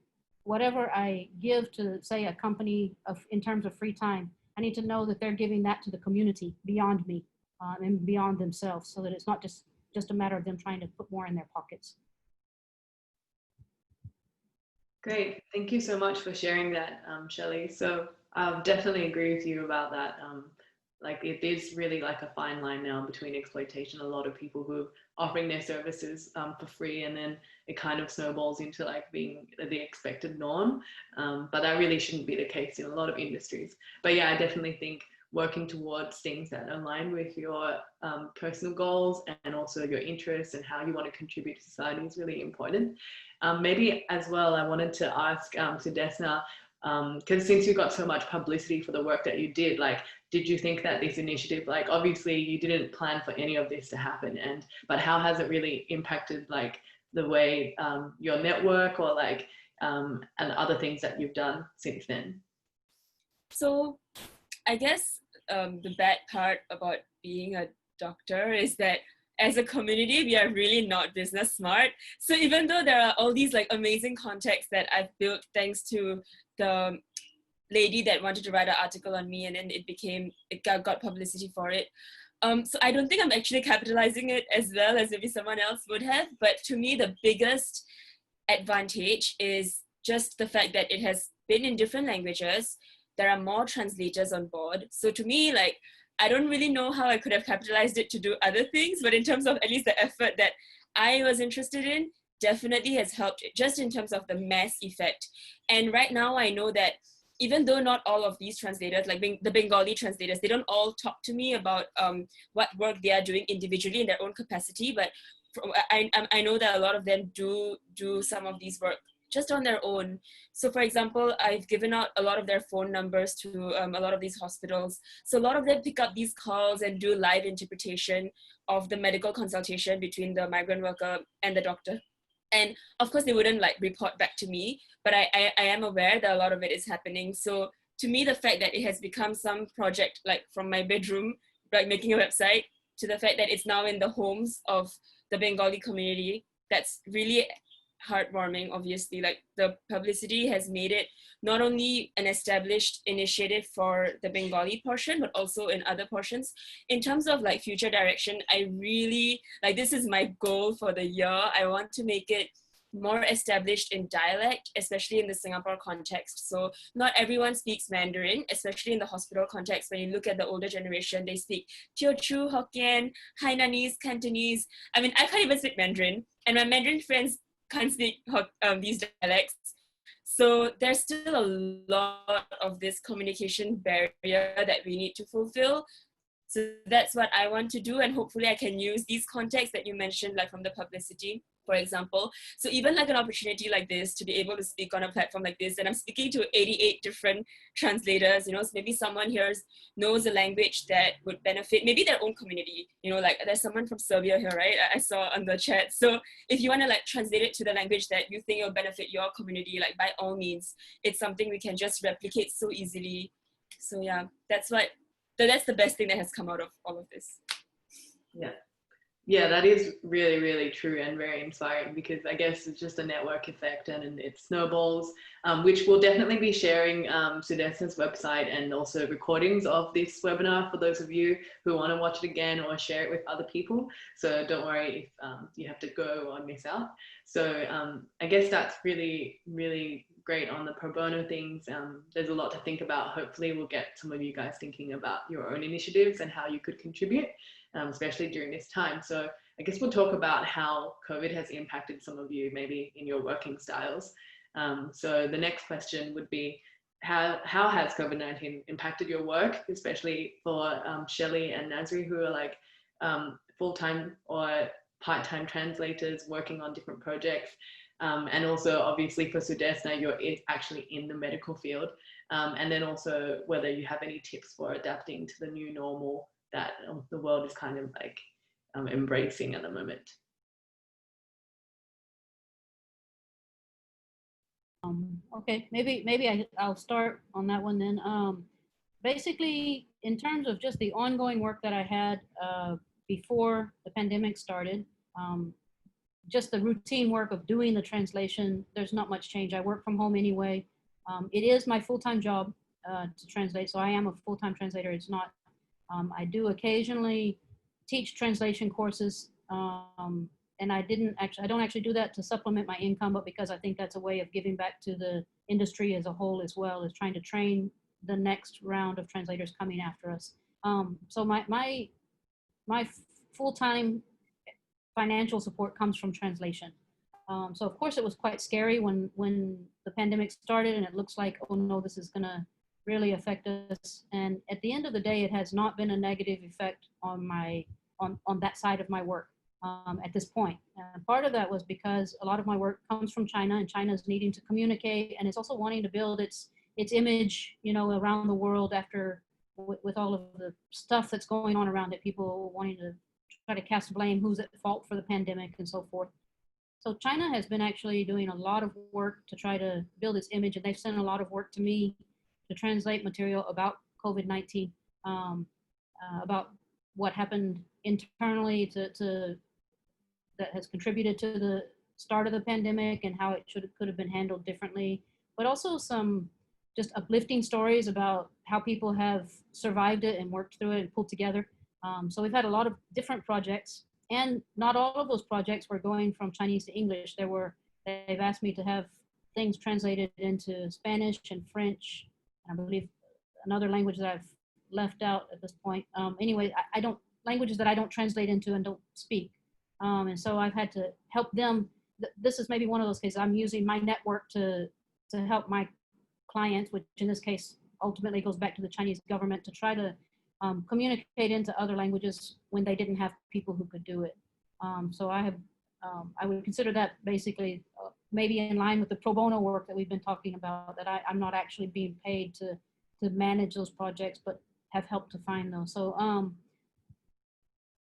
whatever I give to, say, a company in terms of free time, I need to know that they're giving that to the community beyond me and beyond themselves, so that it's not just a matter of them trying to put more in their pockets. Great, thank you so much for sharing that, Shelley. So I definitely agree with you about that. Like it is really like a fine line now between exploitation. A lot of people who are offering their services for free, and then it kind of snowballs into like being the expected norm. But that really shouldn't be the case in a lot of industries. But yeah, I definitely think working towards things that align with your personal goals and also your interests and how you want to contribute to society is really important. Maybe as well, I wanted to ask to Desna, because since you got so much publicity for the work that you did, like, did you think that this initiative, like, obviously you didn't plan for any of this to happen, but how has it really impacted like the way your network or like and other things that you've done since then? So I guess the bad part about being a doctor is that as a community, we are really not business smart. So even though there are all these like amazing contacts that I've built thanks to the lady that wanted to write an article on me, and then it got publicity for it. So I don't think I'm actually capitalizing it as well as maybe someone else would have. But to me, the biggest advantage is just the fact that it has been in different languages. There are more translators on board. So to me, like, I don't really know how I could have capitalized it to do other things, but in terms of at least the effort that I was interested in, definitely has helped just in terms of the mass effect. And right now I know that even though not all of these translators, like the Bengali translators, they don't all talk to me about what work they are doing individually in their own capacity, but I know that a lot of them do some of these work just on their own. So for example, I've given out a lot of their phone numbers to a lot of these hospitals. So a lot of them pick up these calls and do live interpretation of the medical consultation between the migrant worker and the doctor. And of course, they wouldn't like report back to me, but I am aware that a lot of it is happening. So to me, the fact that it has become some project like from my bedroom, like making a website, to the fact that it's now in the homes of the Bengali community, that's really heartwarming. Obviously, like the publicity has made it not only an established initiative for the Bengali portion, but also in other portions. In terms of like future direction, I really, like, this is my goal for the year. I want to make it more established in dialect, especially in the Singapore context. So not everyone speaks Mandarin, especially in the hospital context. When you look at the older generation, they speak Teochew, Hokkien, Hainanese, Cantonese. I mean, I can't even speak Mandarin, and my Mandarin friends can't speak these dialects. So there's still a lot of this communication barrier that we need to fulfill. So that's what I want to do, and hopefully I can use these contacts that you mentioned, like from the publicity, for example. So even like an opportunity like this to be able to speak on a platform like this, and I'm speaking to 88 different translators, you know, so maybe someone here knows a language that would benefit maybe their own community, you know, like there's someone from Serbia here, right? I saw on the chat. So if you want to like translate it to the language that you think will benefit your community, like by all means, it's something we can just replicate so easily. So yeah, that's the best thing that has come out of all of this. Yeah, that is really, really true and very inspiring, because I guess it's just a network effect and it snowballs, which we'll definitely be sharing Sudeshna's website and also recordings of this webinar for those of you who want to watch it again or share it with other people. So don't worry if you have to go or miss out. So I guess that's really, really great on the pro bono things. There's a lot to think about. Hopefully we'll get some of you guys thinking about your own initiatives and how you could contribute. Especially during this time. So I guess we'll talk about how COVID has impacted some of you, maybe in your working styles. So the next question would be, how has COVID-19 impacted your work, especially for Shelley and Nazri, who are like full-time or part-time translators working on different projects. And also obviously for Sudeshna, you're actually in the medical field. And then also whether you have any tips for adapting to the new normal that the world is kind of like embracing at the moment. Okay, maybe I'll start on that one then. Basically, in terms of just the ongoing work that I had before the pandemic started, just the routine work of doing the translation, there's not much change. I work from home anyway. It is my full-time job to translate, so I am a full-time translator. It's not. I do occasionally teach translation courses, and I don't actually do that to supplement my income, but because I think that's a way of giving back to the industry as a whole, as well as trying to train the next round of translators coming after us. So my full-time financial support comes from translation. So of course it was quite scary when the pandemic started, and it looks like, oh no, this is gonna really affect us. And at the end of the day, it has not been a negative effect on on that side of my work at this point. And part of that was because a lot of my work comes from China, and China's needing to communicate, and it's also wanting to build its image, you know, around the world after with all of the stuff that's going on around it, people wanting to try to cast blame, who's at fault for the pandemic and so forth. So China has been actually doing a lot of work to try to build its image, and they've sent a lot of work to me to translate material about COVID-19, about what happened internally that has contributed to the start of the pandemic and how it could have been handled differently, but also some just uplifting stories about how people have survived it and worked through it and pulled together. So we've had a lot of different projects, and not all of those projects were going from Chinese to English. They've asked me to have things translated into Spanish and French, and I believe another language that I've left out at this point. Anyway, I don't, languages that I don't translate into and don't speak. And so I've had to help them. This is maybe one of those cases. I'm using my network to help my clients, which in this case ultimately goes back to the Chinese government, to try to communicate into other languages when they didn't have people who could do it. So I would consider that basically maybe in line with the pro bono work that we've been talking about, that I'm not actually being paid to manage those projects, but have helped to find those. So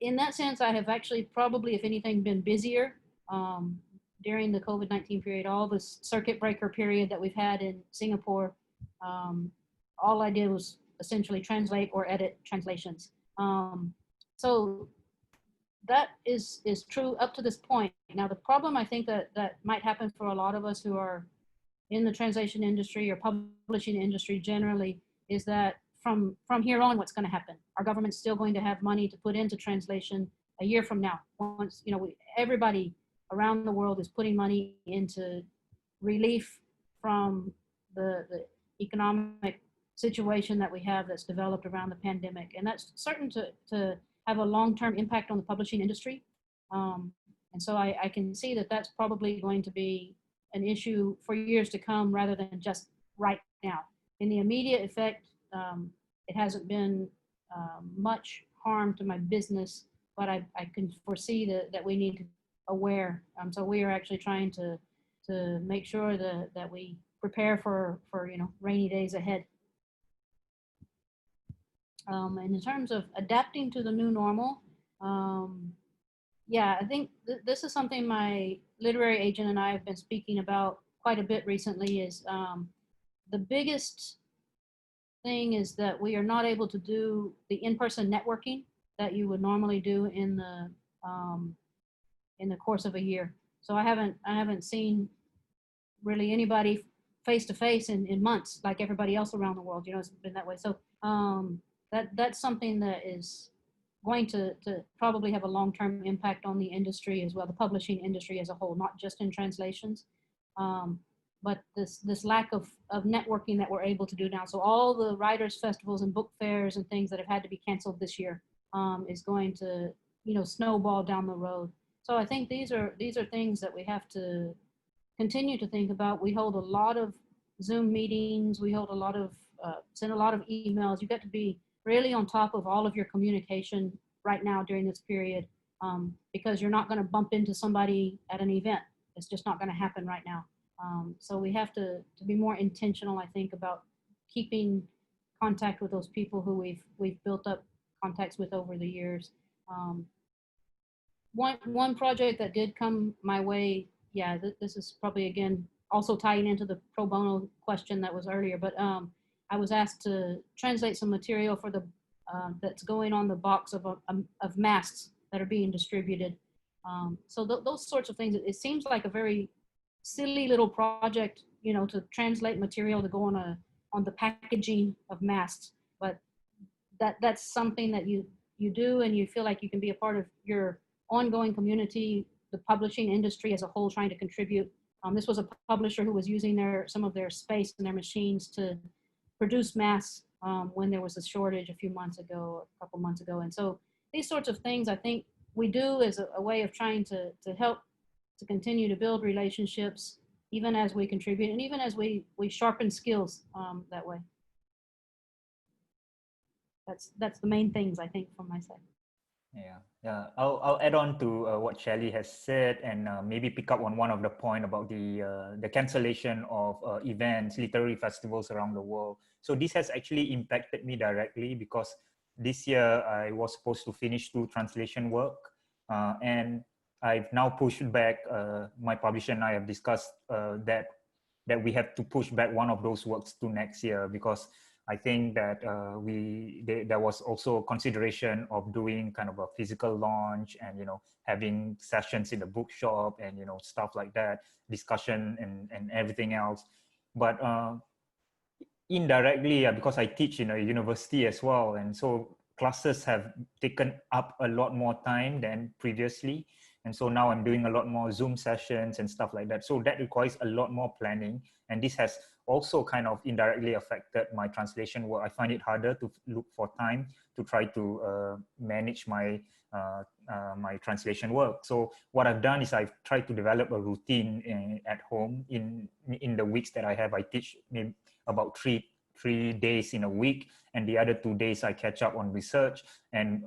in that sense, I have actually probably, if anything, been busier during the COVID-19 period. All this circuit breaker period that we've had in Singapore, all I did was essentially translate or edit translations. So that is true up to this point. Now, the problem I think that might happen for a lot of us who are in the translation industry or publishing industry generally is that from here on, what's going to happen? Our government's still going to have money to put into translation a year from now. Once, you know, everybody around the world is putting money into relief from the economic situation that we have that's developed around the pandemic. And that's certain to have a long-term impact on the publishing industry. And so I can see that that's probably going to be an issue for years to come rather than just right now. In the immediate effect, it hasn't been much harm to my business, but I can foresee that we need to aware. So we are actually trying to make sure that we prepare for rainy days ahead. And in terms of adapting to the new normal, yeah, I think this is something my literary agent and I have been speaking about quite a bit recently. Is the biggest thing is that we are not able to do the in-person networking that you would normally do in the course of a year. So I haven't seen really anybody face to face in months like everybody else around the world. It's been that way. So that's something that is going to probably have a long-term impact on the industry as well, the publishing industry as a whole, not just in translations. But this lack of networking that we're able to do now. So all the writers' festivals and book fairs and things that have had to be canceled this year is going to snowball down the road. So I think these are things that we have to continue to think about. We hold a lot of Zoom meetings. We hold a lot of send a lot of emails. You got to be really on top of all of your communication right now during this period, because you're not going to bump into somebody at an event. It's just not going to happen right now. So we have to be more intentional, I think, about keeping contact with those people who we've built up contacts with over the years. One project that did come my way, yeah, this is probably again also tying into the pro bono question that was earlier, but I was asked to translate some material for the that's going on the box of masks that are being distributed. So those sorts of things. It seems like a very silly little project, to translate material to go on the packaging of masks, but that's something that you do, and you feel like you can be a part of your ongoing community, the publishing industry as a whole, trying to contribute. This was a publisher who was using some of their space and their machines to produce masks when there was a shortage a couple months ago. And so these sorts of things, I think we do as a way of trying to help to continue to build relationships, even as we contribute and even as we sharpen skills that way. That's the main things, I think, from my side. Yeah. I'll add on to what Shelley has said, and maybe pick up on one of the point about the cancellation of events, literary festivals around the world. So this has actually impacted me directly, because this year I was supposed to finish 2 translation work, and I've now pushed back. My publisher and I have discussed that we have to push back one of those works to next year, because I think that there was also consideration of doing kind of a physical launch and, having sessions in the bookshop and, stuff like that, discussion and everything else. But indirectly, because I teach in a university as well, and so classes have taken up a lot more time than previously. And so now I'm doing a lot more Zoom sessions and stuff like that. So that requires a lot more planning. And this has also kind of indirectly affected my translation work. I find it harder to look for time to try to manage my my translation work. So what I've done is I've tried to develop a routine at home. In the weeks that I have, I teach maybe about three days in a week, and the other 2 days I catch up on research, and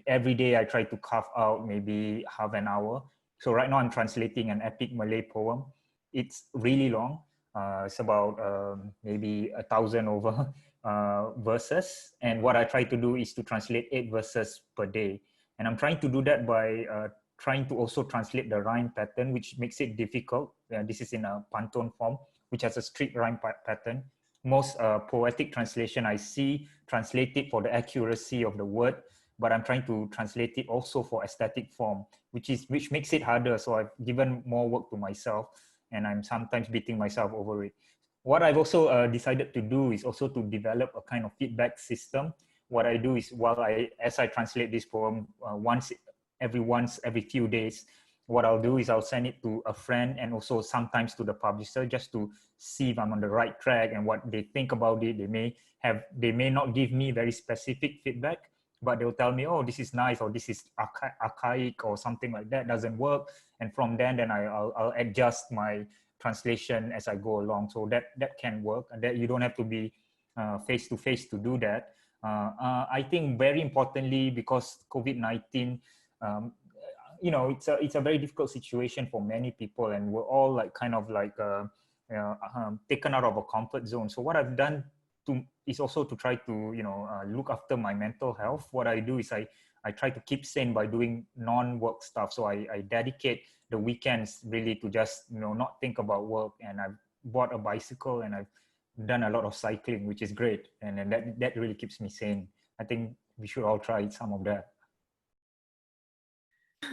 every day I try to carve out maybe half an hour. So right now I'm translating an epic Malay poem. It's really long. It's about maybe 1,000 over verses, and what I try to do is to translate 8 verses per day, and I'm trying to do that by trying to also translate the rhyme pattern, which makes it difficult. This is in a pantun form, which has a strict rhyme pattern. Most poetic translation I see translate it for the accuracy of the word, but I'm trying to translate it also for aesthetic form, which makes it harder. So I've given more work to myself, and I'm sometimes beating myself over it. What I've also decided to do is also to develop a kind of feedback system. What I do is, as I translate this poem every few days, what I'll do is I'll send it to a friend and also sometimes to the publisher, just to see if I'm on the right track and what they think about it. They may not give me very specific feedback, but they'll tell me, oh, this is nice, or this is archaic, or something like that doesn't work. And from then I'll adjust my translation as I go along. So that can work, and that you don't have to be face to face to do that. I think very importantly, because COVID-19, you know, it's a very difficult situation for many people, and we're all like kind of like taken out of a comfort zone. So what I've done is also to try to, you know, look after my mental health. What I do is I try to keep sane by doing non-work stuff. So I dedicate the weekends really to just, you know, not think about work. And I've bought a bicycle and I've done a lot of cycling, which is great. And then that really keeps me sane. I think we should all try some of that.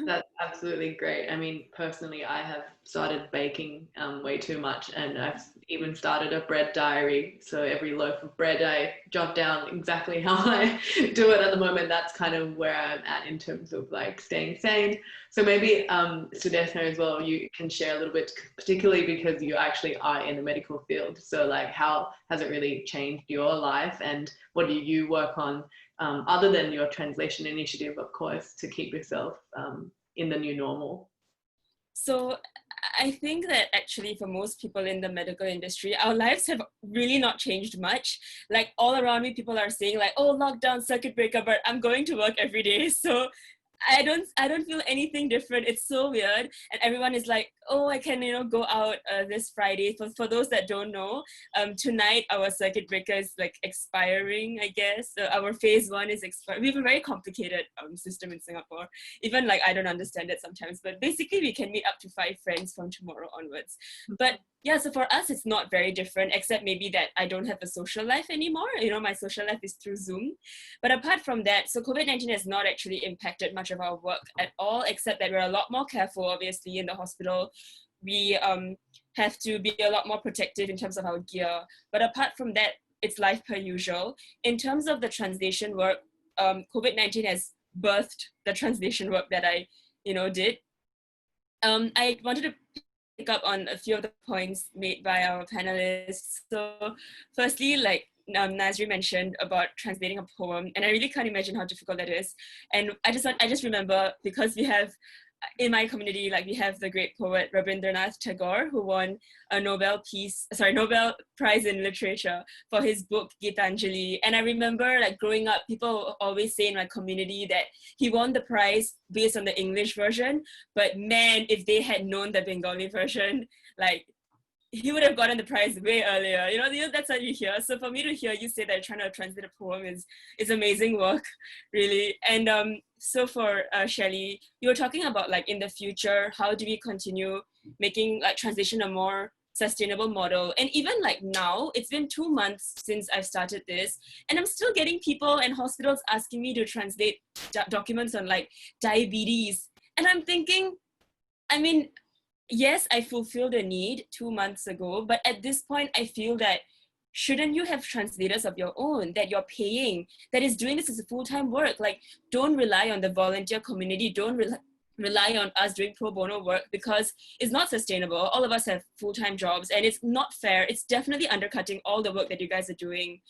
That's absolutely great. I mean, personally, I have started baking way too much, and I've even started a bread diary. So every loaf of bread, I jot down exactly how I do it at the moment. That's kind of where I'm at in terms of like staying sane. So maybe Sudeshna as well, you can share a little bit, particularly because you actually are in the medical field. So like, how has it really changed your life, and what do you work on other than your translation initiative, of course, to keep yourself in the new normal? So I think that actually for most people in the medical industry, our lives have really not changed much. Like all around me, people are saying like, oh, lockdown, circuit breaker, but I'm going to work every day. So I don't feel anything different. It's so weird. And everyone is like, oh, I can, you know, go out this Friday. For those that don't know, tonight our circuit breaker is like expiring, I guess. Our phase 1 is expiring. We have a very complicated system in Singapore. Even like, I don't understand it sometimes, but basically we can meet up to 5 friends from tomorrow onwards. But yeah, so for us, it's not very different, except maybe that I don't have a social life anymore. You know, my social life is through Zoom. But apart from that, so COVID-19 has not actually impacted much of our work at all, except that we're a lot more careful, obviously, in the hospital. We have to be a lot more protective in terms of our gear. But apart from that, it's life per usual. In terms of the translation work, COVID-19 has birthed the translation work that I, you know, did. I wanted to pick up on a few of the points made by our panelists. So firstly, like Nazri mentioned about translating a poem, and I really can't imagine how difficult that is. And I just remember, because we have, in my community, like we have the great poet Rabindranath Tagore, who won a Nobel Prize in Literature for his book Gitanjali. And I remember like growing up, people always say in my community that he won the prize based on the English version, but man, if they had known the Bengali version, like he would have gotten the prize way earlier. You know, that's what you hear. So for me to hear you say that you're trying to translate a poem is amazing work, really. And so for Shelley, you were talking about like in the future, how do we continue making like translation a more sustainable model? And even like now, it's been 2 months since I've started this, and I'm still getting people and hospitals asking me to translate documents on like diabetes. And I'm thinking, I mean, yes, I fulfilled a need 2 months ago, but at this point, I feel that shouldn't you have translators of your own that you're paying, that is doing this as a full-time work? Like, don't rely on the volunteer community. Don't rely on us doing pro bono work, because it's not sustainable. All of us have full-time jobs, and it's not fair. It's definitely undercutting all the work that you guys are doing.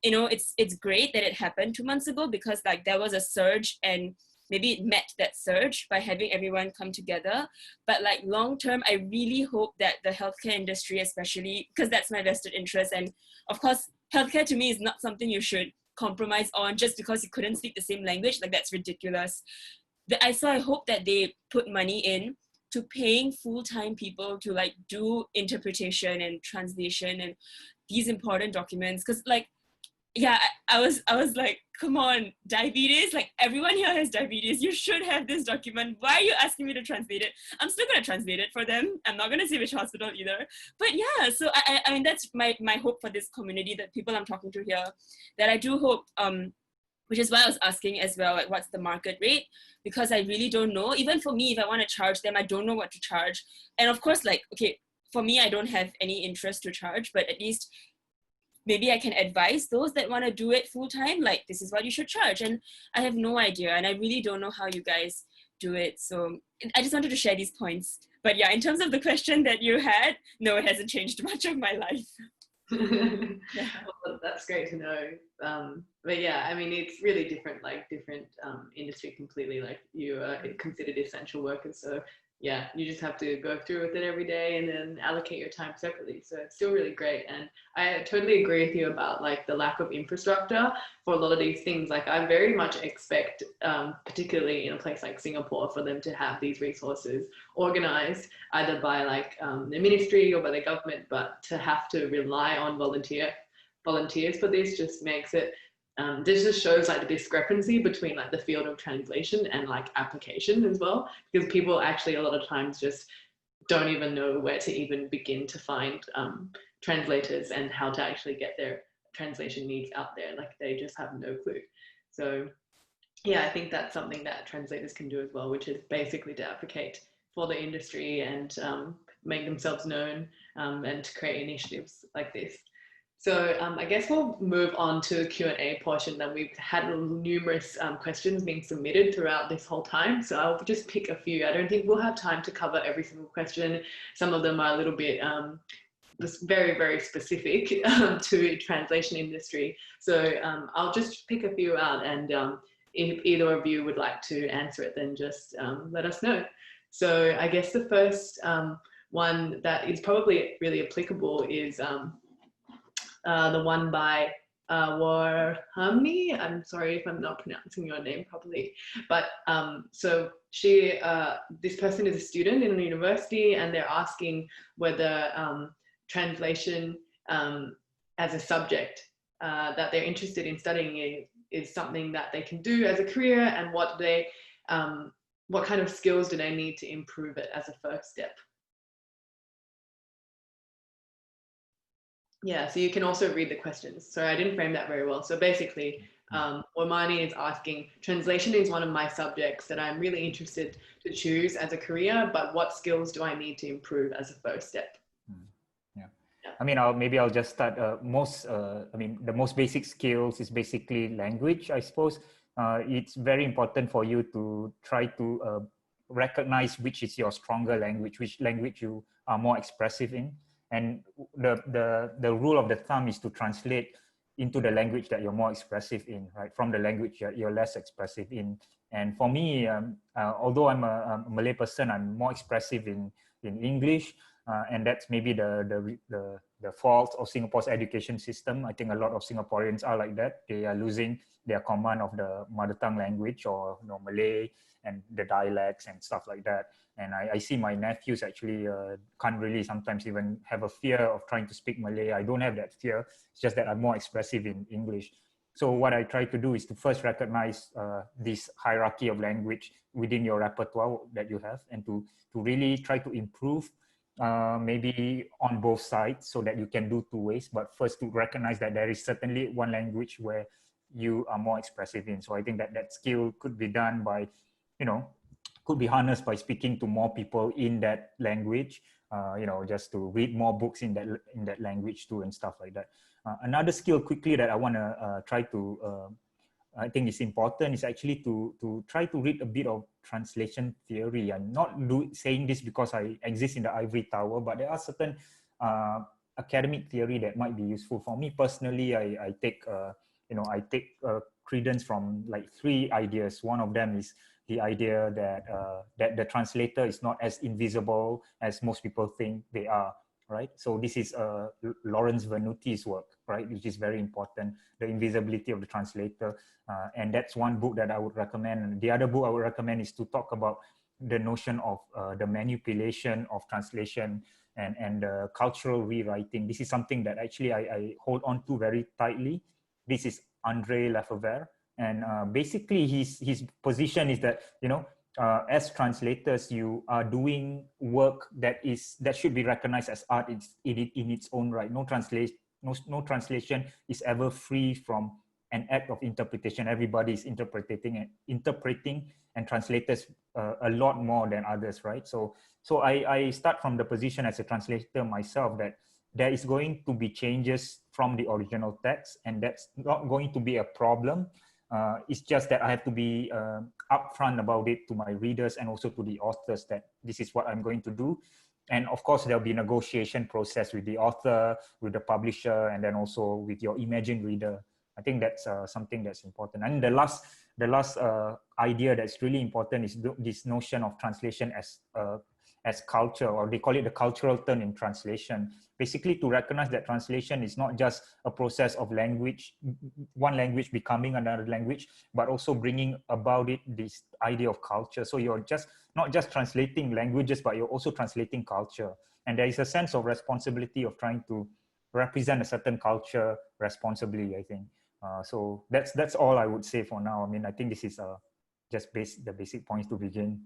You know, it's great that it happened 2 months ago, because like there was a surge, and maybe it met that surge by having everyone come together. But like long term, I really hope that the healthcare industry, especially, because that's my vested interest, and of course, healthcare to me is not something you should compromise on just because you couldn't speak the same language. Like, that's ridiculous. So I hope that they put money in to paying full-time people to like do interpretation and translation and these important documents. Because like, yeah, I was like, come on, diabetes, like everyone here has diabetes. You should have this document. Why are you asking me to translate it? I'm still going to translate it for them. I'm not going to say which hospital either. But yeah, so I mean, that's my hope for this community, that people I'm talking to here, that I do hope, which is why I was asking as well, like what's the market rate? Because I really don't know. Even for me, if I want to charge them, I don't know what to charge. And of course, like, okay, for me, I don't have any interest to charge, but at least maybe I can advise those that want to do it full time, like this is what you should charge. And I have no idea, and I really don't know how you guys do it. So I just wanted to share these points. But yeah, in terms of the question that you had, no, it hasn't changed much of my life. Yeah. Well, that's great to know. But yeah, I mean, it's really different, like different industry completely. Like you are considered essential workers, so yeah, you just have to go through with it every day and then allocate your time separately. So it's still really great. And I totally agree with you about like the lack of infrastructure for a lot of these things. Like I very much expect, particularly in a place like Singapore, for them to have these resources organized either by like the ministry or by the government, but to have to rely on volunteers for this just makes it, this just shows like the discrepancy between like the field of translation and like application as well, because people actually a lot of times just don't even know where to even begin to find translators and how to actually get their translation needs out there. Like they just have no clue. So yeah, I think that's something that translators can do as well, which is basically to advocate for the industry and make themselves known and to create initiatives like this. So I guess we'll move on to the Q&A portion. That we've had numerous questions being submitted throughout this whole time. So I'll just pick a few. I don't think we'll have time to cover every single question. Some of them are a little bit very, very specific to translation industry. So I'll just pick a few out, and if either of you would like to answer it, then just let us know. So I guess the first one that is probably really applicable is the one by Warhamni. I'm sorry if I'm not pronouncing your name properly, but so she, this person is a student in a university, and they're asking whether translation as a subject that they're interested in studying is something that they can do as a career, and what kind of skills do they need to improve it as a first step. Yeah, so you can also read the questions. Sorry, I didn't frame that very well. So basically, Wamani is asking, translation is one of my subjects that I'm really interested to choose as a career, but what skills do I need to improve as a first step? Yeah. I mean, maybe I'll just start. I mean, the most basic skills is basically language, I suppose. It's very important for you to try to recognize which is your stronger language, which language you are more expressive in. And the rule of the thumb is to translate into the language that you're more expressive in, right? From the language that you're less expressive in. And for me, although I'm a Malay person, I'm more expressive in English, and that's maybe the fault of Singapore's education system. I think a lot of Singaporeans are like that. They are losing their command of the mother tongue language, or Malay and the dialects and stuff like that. And I see my nephews actually can't really sometimes even have a fear of trying to speak Malay. I don't have that fear. It's just that I'm more expressive in English. So what I try to do is to first recognize this hierarchy of language within your repertoire that you have, and to really try to improve maybe on both sides, so that you can do two ways. But first, to recognize that there is certainly one language where you are more expressive in. So I think that skill could be done by, could be harnessed by speaking to more people in that language, just to read more books in that language too, and stuff like that. Another skill quickly that I want to try to, I think is important, is actually to try to read a bit of translation theory. I'm not saying this because I exist in the ivory tower, but there are certain academic theory that might be useful for me personally. I take credence from like 3 ideas. One of them is the idea that the translator is not as invisible as most people think they are, right? So this is Lawrence Venuti's work, right, which is very important, the invisibility of the translator. And that's one book that I would recommend. And the other book I would recommend is to talk about the notion of the manipulation of translation and cultural rewriting. This is something that actually I hold on to very tightly. This is Andre Lefebvre. And basically his position is that, as translators, you are doing work that should be recognized as art in its own right. No translation is ever free from an act of interpretation. Everybody is interpreting, and translators a lot more than others, right? So I start from the position as a translator myself that there is going to be changes from the original text, and that's not going to be a problem. It's just that I have to be upfront about it to my readers and also to the authors, that this is what I'm going to do. And of course, there'll be a negotiation process with the author, with the publisher, and then also with your imagined reader. I think that's something that's important. And the last the last idea that's really important is this notion of translation as culture, or they call it the cultural turn in translation. Basically, to recognize that translation is not just a process of language, one language becoming another language, but also bringing about it this idea of culture. So you're just not just translating languages, but you're also translating culture. And there is a sense of responsibility of trying to represent a certain culture responsibly, I think. So that's all I would say for now. I mean, I think this is just the basic points to begin.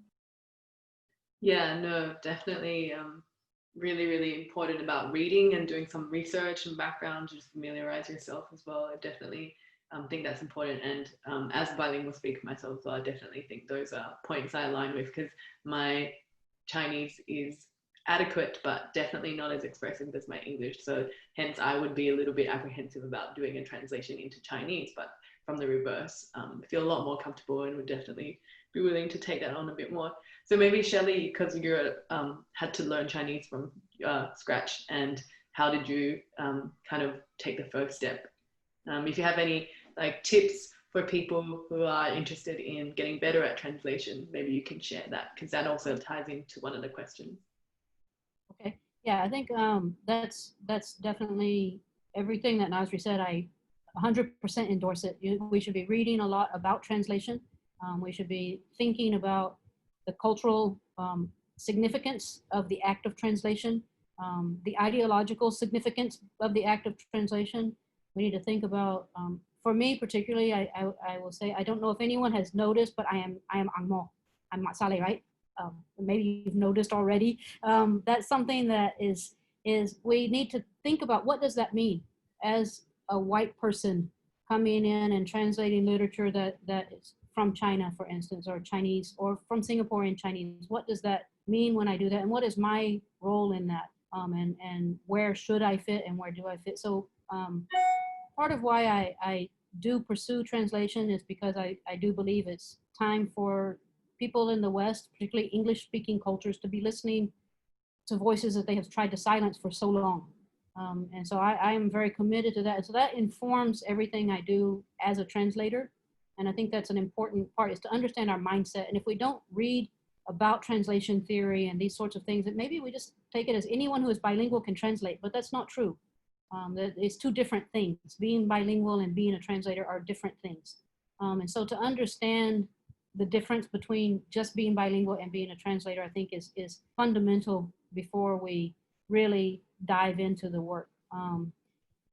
Yeah, no, definitely really, really important about reading and doing some research and background to just familiarize yourself as well. I definitely think that's important. And as a bilingual speaker myself, so I definitely think those are points I align with, because my Chinese is adequate, but definitely not as expressive as my English. So hence I would be a little bit apprehensive about doing a translation into Chinese, but from the reverse, I feel a lot more comfortable and would definitely be willing to take that on a bit more. So maybe Shelley, because you had to learn Chinese from scratch, and how did you kind of take the first step? If you have any like tips for people who are interested in getting better at translation, maybe you can share that, because that also ties into one of the questions. Okay. Yeah, I think that's definitely everything that Nasri said. I 100% endorse it. We should be reading a lot about translation. We should be thinking about the cultural significance of the act of translation, the ideological significance of the act of translation. We need to think about, for me particularly, I will say, I don't know if anyone has noticed, but I am Angmo. I'm Mat Salleh, right? Maybe you've noticed already. That's something that is we need to think about, what does that mean as a white person coming in and translating literature that is from China, for instance, or Chinese, or from Singaporean Chinese. What does that mean when I do that? And what is my role in that? And where should I fit and where do I fit? So part of why I do pursue translation is because I do believe it's time for people in the West, particularly English-speaking cultures, to be listening to voices that they have tried to silence for so long. And so I am very committed to that. And so that informs everything I do as a translator. And I think that's an important part, is to understand our mindset. And if we don't read about translation theory and these sorts of things, that maybe we just take it as anyone who is bilingual can translate, but that's not true. It's two different things. Being bilingual and being a translator are different things. And so to understand the difference between just being bilingual and being a translator, I think is fundamental before we really dive into the work.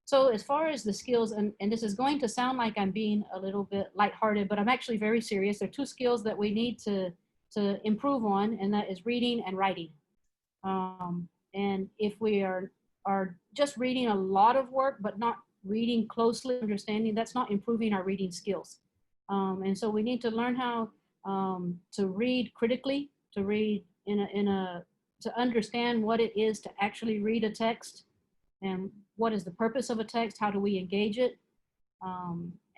So as far as the skills, and this is going to sound like I'm being a little bit lighthearted, but I'm actually very serious. There are two skills that we need to improve on, and that is reading and writing. And if we are just reading a lot of work, but not reading closely, understanding, that's not improving our reading skills. And so we need to learn how to read critically, to read to understand what it is to actually read a text, and what is the purpose of a text, how do we engage it.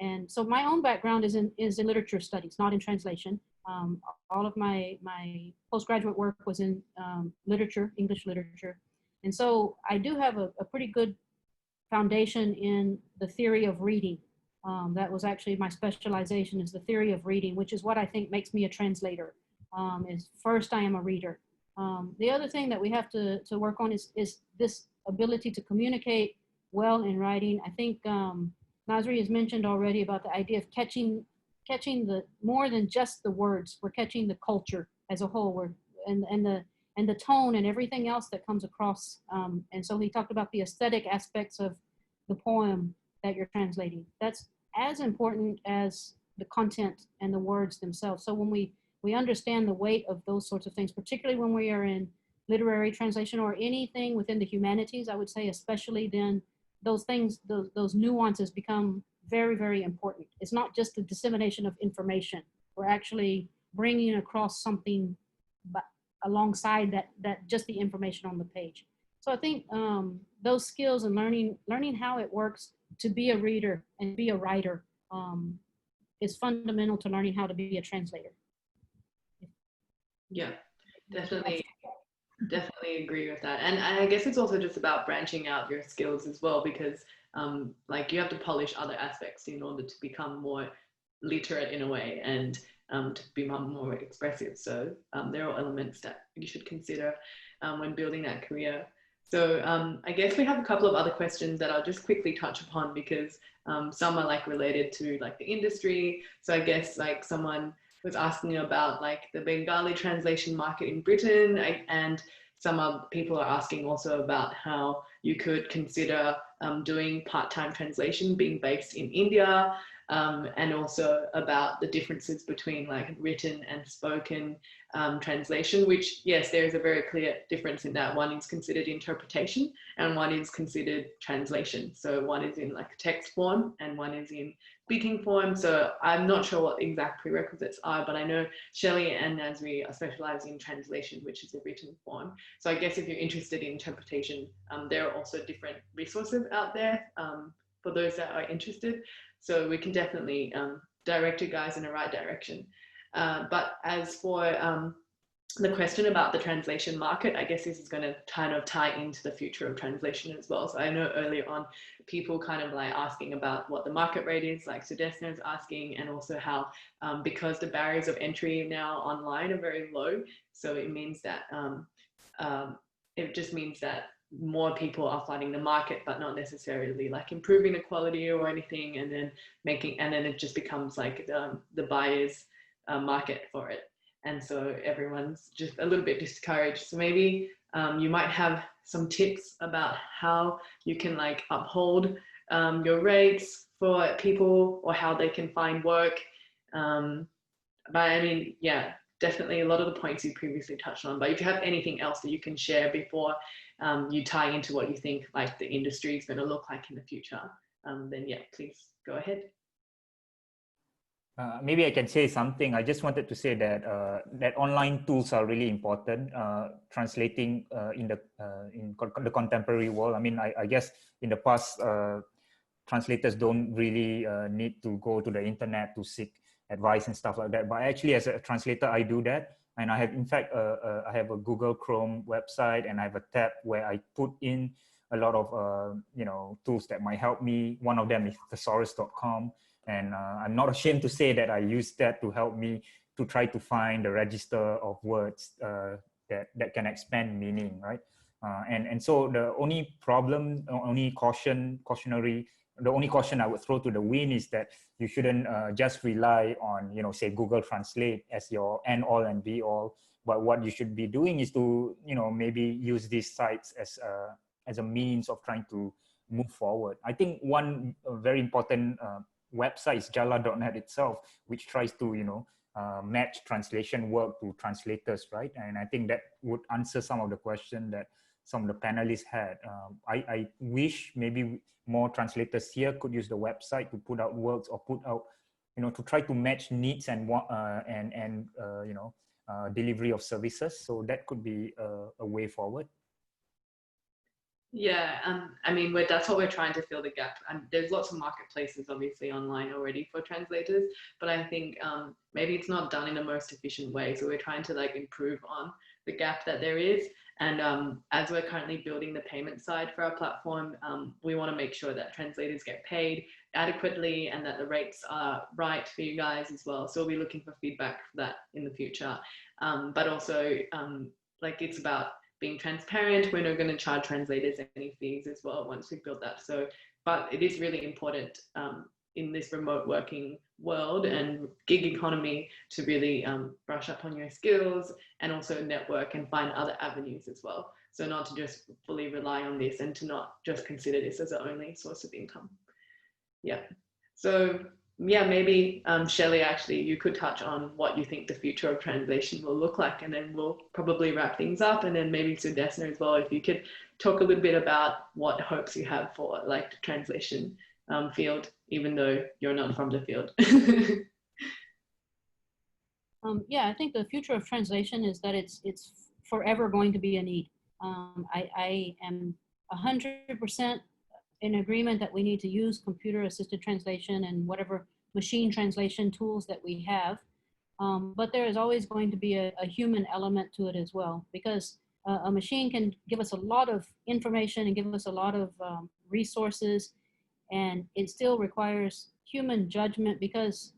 And so my own background is in literature studies, not in translation. All of my postgraduate work was in literature, English literature. And so I do have a pretty good foundation in the theory of reading. That was actually my specialization, is the theory of reading, which is what I think makes me a translator. Is first, I am a reader. The other thing that we have to work on is this ability to communicate well in writing. I think Nasri has mentioned already about the idea of catching the more than just the words. We're catching the culture as a whole, and the tone and everything else that comes across. And so he talked about the aesthetic aspects of the poem that you're translating. That's as important as the content and the words themselves. So when we understand the weight of those sorts of things, particularly when we are in literary translation or anything within the humanities, I would say especially, then those things, those nuances become very, very important. It's not just the dissemination of information. We're actually bringing across something but alongside that just the information on the page. So I think those skills and learning how it works to be a reader and be a writer is fundamental to learning how to be a translator. Yeah, definitely agree with that. And I guess it's also just about branching out your skills as well, because like you have to polish other aspects in order to become more literate in a way and to be more expressive. So there are elements that you should consider when building that career. So I guess we have a couple of other questions that I'll just quickly touch upon because some are like related to like the industry. So I guess like someone was asking about like the Bengali translation market in Britain, and some people are asking also about how you could consider doing part-time translation being based in India, and also about the differences between like written and spoken translation, which yes, there is a very clear difference in that. One is considered interpretation and one is considered translation. So one is in like text form and one is in speaking form. So I'm not sure what the exact prerequisites are, but I know Shelley and Nazri are specialized in translation, which is a written form. So I guess if you're interested in interpretation, there are also different resources out there for those that are interested. So we can definitely direct you guys in the right direction. But as for the question about the translation market, I guess this is going to kind of tie into the future of translation as well. So I know earlier on people kind of like asking about what the market rate is, like Sudesna is asking, and also how because the barriers of entry now online are very low, so it means that it just means that more people are flooding the market, but not necessarily like improving the quality or anything, and then it just becomes like the buyer's market for it. And so everyone's just a little bit discouraged. So maybe you might have some tips about how you can like uphold your rates for people or how they can find work. But I mean, yeah, definitely a lot of the points you previously touched on, but if you have anything else that you can share before you tie into what you think like the industry is going to look like in the future, then yeah, please go ahead. Maybe I can say something. I just wanted to say that that online tools are really important. Translating in the contemporary world. I mean, I guess in the past, translators don't really need to go to the internet to seek advice and stuff like that. But actually, as a translator, I do that, and I have, in fact, I have a Google Chrome website, and I have a tab where I put in a lot of tools that might help me. One of them is thesaurus.com. And I'm not ashamed to say that I use that to help me to try to find the register of words that can expand meaning, right? And so the only problem, the only caution I would throw to the wind is that you shouldn't just rely on, say Google Translate as your end all and be all. But what you should be doing is to, maybe use these sites as a means of trying to move forward. I think one very important website is Jala.net itself, which tries to match translation work to translators, right? And I think that would answer some of the question that some of the panelists had. I wish maybe more translators here could use the website to put out works or put out, to try to match needs and delivery of services. So that could be a way forward. Yeah, I mean, that's what we're trying to fill the gap. And there's lots of marketplaces, obviously, online already for translators, but I think maybe it's not done in the most efficient way. So we're trying to like improve on the gap that there is. And as we're currently building the payment side for our platform, we want to make sure that translators get paid adequately and that the rates are right for you guys as well. So we'll be looking for feedback for that in the future. But also, like it's about being transparent. We're not going to charge translators any fees as well once we've built that. So, but it is really important in this remote working world and gig economy to really brush up on your skills and also network and find other avenues as well. So not to just fully rely on this and to not just consider this as the only source of income. Yeah. So yeah, maybe Shelley, actually, you could touch on what you think the future of translation will look like, and then we'll probably wrap things up. And then maybe Sudesna as well, if you could talk a little bit about what hopes you have for like the translation field, even though you're not from the field. Yeah, I think the future of translation is that it's forever going to be a need. I am 100% in agreement that we need to use computer-assisted translation and whatever machine translation tools that we have. But there is always going to be a human element to it as well, because a machine can give us a lot of information and give us a lot of resources, and it still requires human judgment, because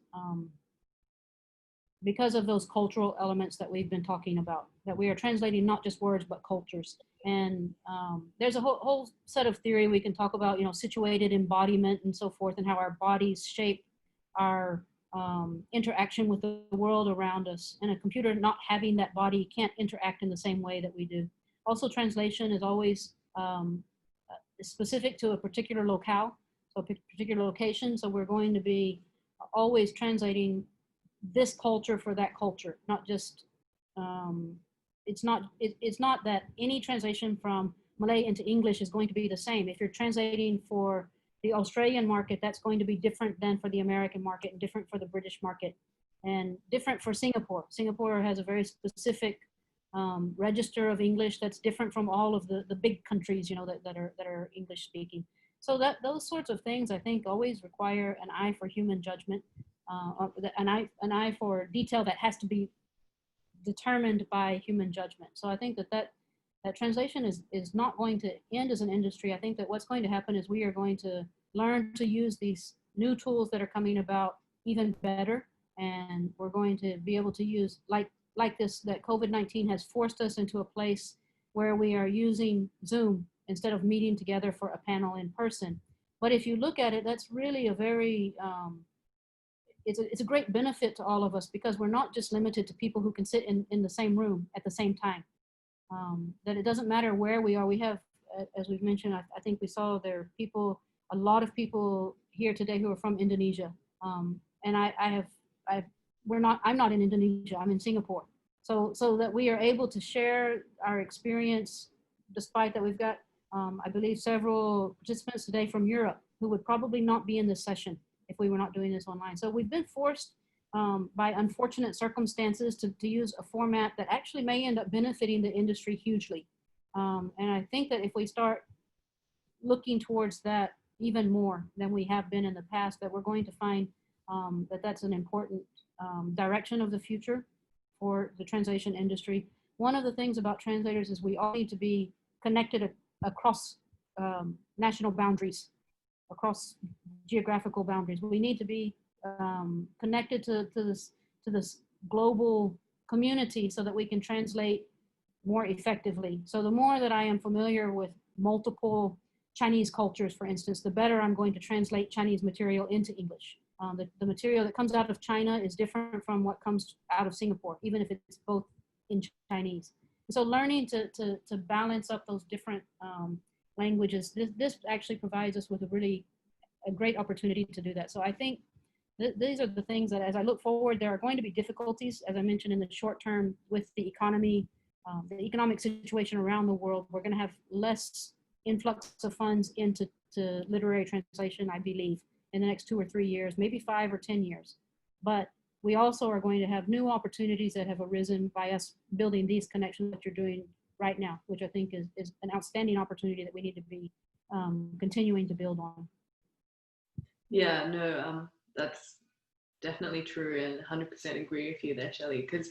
because of those cultural elements that we've been talking about, that we are translating not just words, but cultures. And there's a whole set of theory we can talk about, situated embodiment and so forth, and how our bodies shape our interaction with the world around us. And a computer not having that body can't interact in the same way that we do. Also, translation is always specific to a particular locale, so a particular location. So we're going to be always translating this culture for that culture, not just, it's not that any translation from Malay into English is going to be the same. If you're translating for the Australian market, that's going to be different than for the American market, and different for the British market, and different for Singapore. Singapore has a very specific register of English that's different from all of the big countries, that are English speaking. So those sorts of things, I think, always require an eye for human judgment, an eye for detail that has to be determined by human judgment. So I think that translation is not going to end as an industry. I think that what's going to happen is we are going to learn to use these new tools that are coming about even better, and we're going to be able to use like this, that COVID-19 has forced us into a place where we are using Zoom instead of meeting together for a panel in person. But if you look at it, that's really a very, it's a great benefit to all of us, because we're not just limited to people who can sit in the same room at the same time. That it doesn't matter where we are. We have, as we've mentioned, I think we saw there are people, a lot of people here today who are from Indonesia. And I'm not in Indonesia, I'm in Singapore. So that we are able to share our experience, despite that we've got, I believe, several participants today from Europe who would probably not be in this session if we were not doing this online. So we've been forced by unfortunate circumstances to use a format that actually may end up benefiting the industry hugely. And I think that if we start looking towards that even more than we have been in the past, that we're going to find that that's an important direction of the future for the translation industry. One of the things about translators is we all need to be connected across national boundaries, across geographical boundaries. We need to be connected to this global community so that we can translate more effectively. So the more that I am familiar with multiple Chinese cultures, for instance, the better I'm going to translate Chinese material into English. The material that comes out of China is different from what comes out of Singapore, even if it's both in Chinese. So learning to balance up those different languages, this actually provides us with a great opportunity to do that. So I think these are the things that, as I look forward, there are going to be difficulties, as I mentioned, in the short term with the economy, the economic situation around the world. We're going to have less influx of funds into literary translation, I believe, in the next 2 or 3 years, maybe 5 or 10 years. But we also are going to have new opportunities that have arisen by us building these connections that you're doing right now, which I think is an outstanding opportunity that we need to be continuing to build on. Yeah, no, that's definitely true, and 100% agree with you there, Shelley, because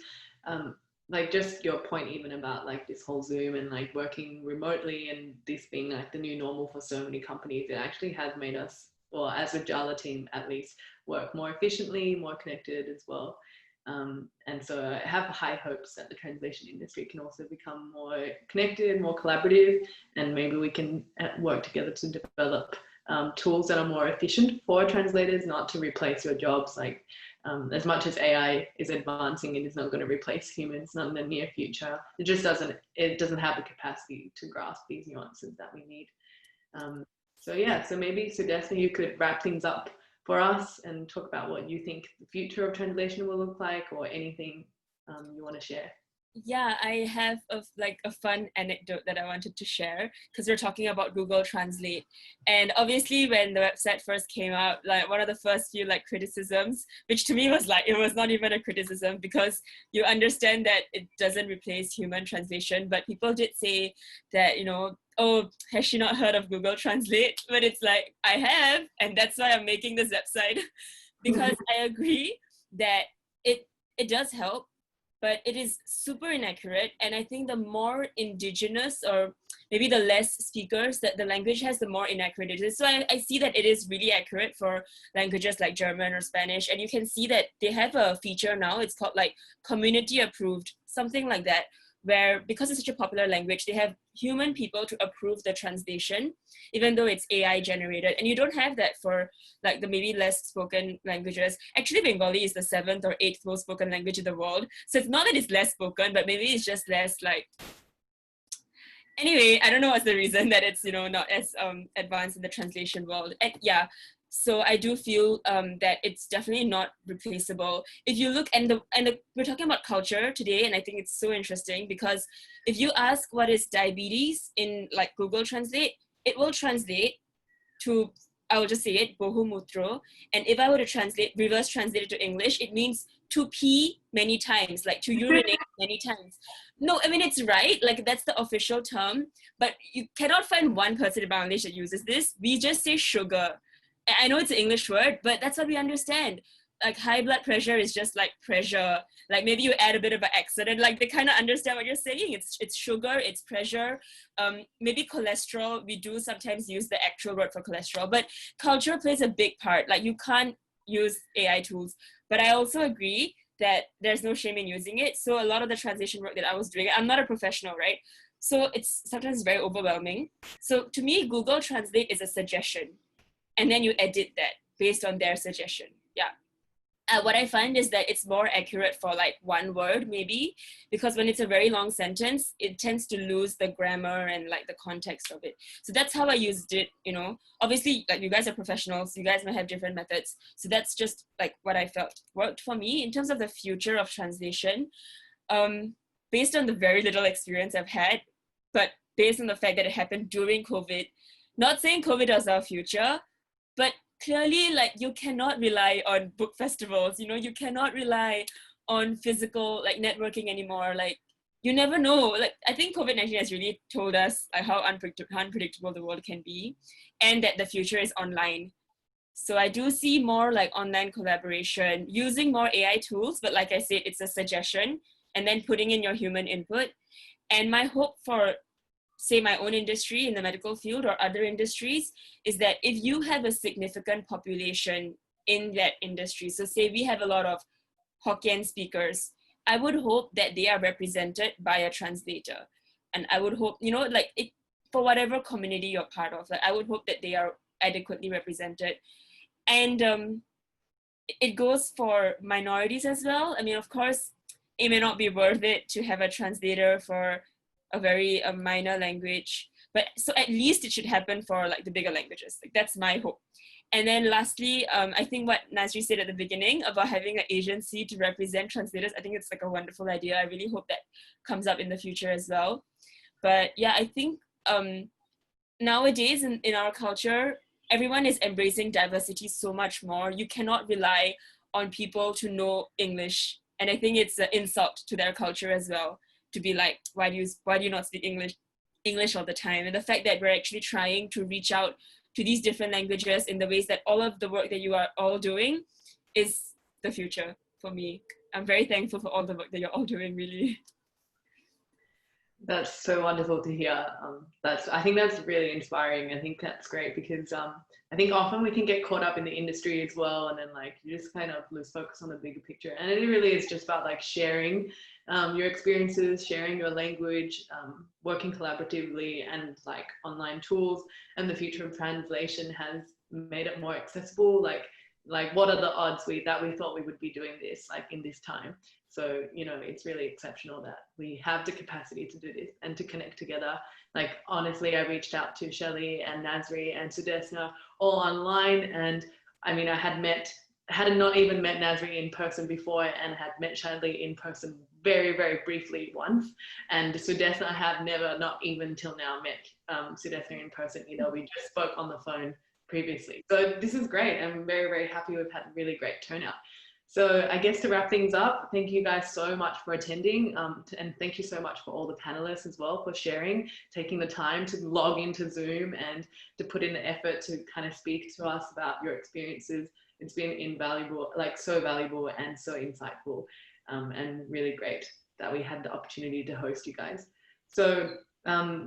like just your point even about like this whole Zoom and like working remotely and this being like the new normal for so many companies, it actually has made us, or as a Jala team at least, work more efficiently, more connected as well. And so I have high hopes that the translation industry can also become more connected, more collaborative, and maybe we can work together to develop tools that are more efficient for translators, not to replace your jobs. Like as much as AI is advancing, it is not going to replace humans, not in the near future. It just doesn't have the capacity to grasp these nuances that we need. So yeah, so maybe Sudeshna, you could wrap things up for us and talk about what you think the future of translation will look like, or anything you want to share. Yeah, I have a fun anecdote that I wanted to share, because we're talking about Google Translate. And obviously when the website first came out, like one of the first few like criticisms, which to me was like, it was not even a criticism, because you understand that it doesn't replace human translation, but people did say that, oh, has she not heard of Google Translate? But it's like, I have, and that's why I'm making this website, because I agree that it does help, but it is super inaccurate. And I think the more indigenous or maybe the less speakers that the language has, the more inaccurate it is. So I see that it is really accurate for languages like German or Spanish. And you can see that they have a feature now, it's called like community approved, something like that, where because it's such a popular language, they have human people to approve the translation, even though it's AI generated. And you don't have that for like the maybe less spoken languages. Actually, Bengali is the 7th or 8th most spoken language in the world. So it's not that it's less spoken, but maybe it's just less like, anyway, I don't know what's the reason that it's, you know, not as advanced in the translation world. And yeah, so I do feel that it's definitely not replaceable. If you look, we're talking about culture today, and I think it's so interesting because if you ask what is diabetes in like Google Translate, it will translate to, I will just say it, bohumutro. And if I were to reverse translate it to English, it means to pee many times, like to urinate many times. No, I mean, it's right, like that's the official term, but you cannot find one person in Bangladesh that uses this. We just say sugar. I know it's an English word, but that's what we understand. Like high blood pressure is just like pressure. Like maybe you add a bit of an accent, like they kind of understand what you're saying. It's sugar, it's pressure. Maybe cholesterol, we do sometimes use the actual word for cholesterol, but culture plays a big part. Like you can't use AI tools. But I also agree that there's no shame in using it. So a lot of the translation work that I was doing, I'm not a professional, right? So it's sometimes very overwhelming. So to me, Google Translate is a suggestion. And then you edit that based on their suggestion. Yeah. What I find is that it's more accurate for like one word maybe, because when it's a very long sentence, it tends to lose the grammar and like the context of it. So that's how I used it, you know. Obviously, like you guys are professionals, you guys might have different methods. So that's just like what I felt worked for me. In terms of the future of translation, based on the very little experience I've had, but based on the fact that it happened during COVID, not saying COVID is our future, but clearly, like, you cannot rely on book festivals, you know, you cannot rely on physical, like, networking anymore. Like, you never know. Like, I think COVID-19 has really told us like, how unpredictable the world can be, and that the future is online. So I do see more like online collaboration, using more AI tools, but like I said, it's a suggestion, and then putting in your human input. And my hope for, say, my own industry in the medical field or other industries is that if you have a significant population in that industry, so say we have a lot of Hokkien speakers, I would hope that they are represented by a translator. And I would hope, you know, like it, for whatever community you're part of, like I would hope that they are adequately represented. And it goes for minorities as well. I mean, of course, it may not be worth it to have a translator for a very minor language, but so at least it should happen for like the bigger languages. Like that's my hope. And then lastly, I think what Nazri said at the beginning about having an agency to represent translators, I think it's like a wonderful idea. I really hope that comes up in the future as well. But yeah, I think nowadays in our culture, everyone is embracing diversity so much more. You cannot rely on people to know English. And I think it's an insult to their culture as well, to be like, why do you not speak English all the time? And the fact that we're actually trying to reach out to these different languages in the ways that all of the work that you are all doing is the future for me. I'm very thankful for all the work that you're all doing, really. That's so wonderful to hear. I think that's really inspiring. I think that's great because I think often we can get caught up in the industry as well, and then like you just kind of lose focus on the bigger picture. And it really is just about like sharing your experiences, sharing your language, working collaboratively, and like online tools. And the future of translation has made it more accessible. Like what are the odds that we thought we would be doing this like in this time? So, you know, it's really exceptional that we have the capacity to do this and to connect together. Like, honestly, I reached out to Shelley and Nazri and Sudesna all online. And I mean, I had not even met Nazri in person before, and had met Shelley in person very, very briefly once. And Sudesna, I have never, not even till now, met Sudesna in person either. We just spoke on the phone previously. So this is great. I'm very, very happy we've had a really great turnout. So I guess to wrap things up, thank you guys so much for attending, and thank you so much for all the panelists as well for sharing, taking the time to log into Zoom and to put in the effort to kind of speak to us about your experiences. It's been invaluable, like so valuable and so insightful, and really great that we had the opportunity to host you guys. So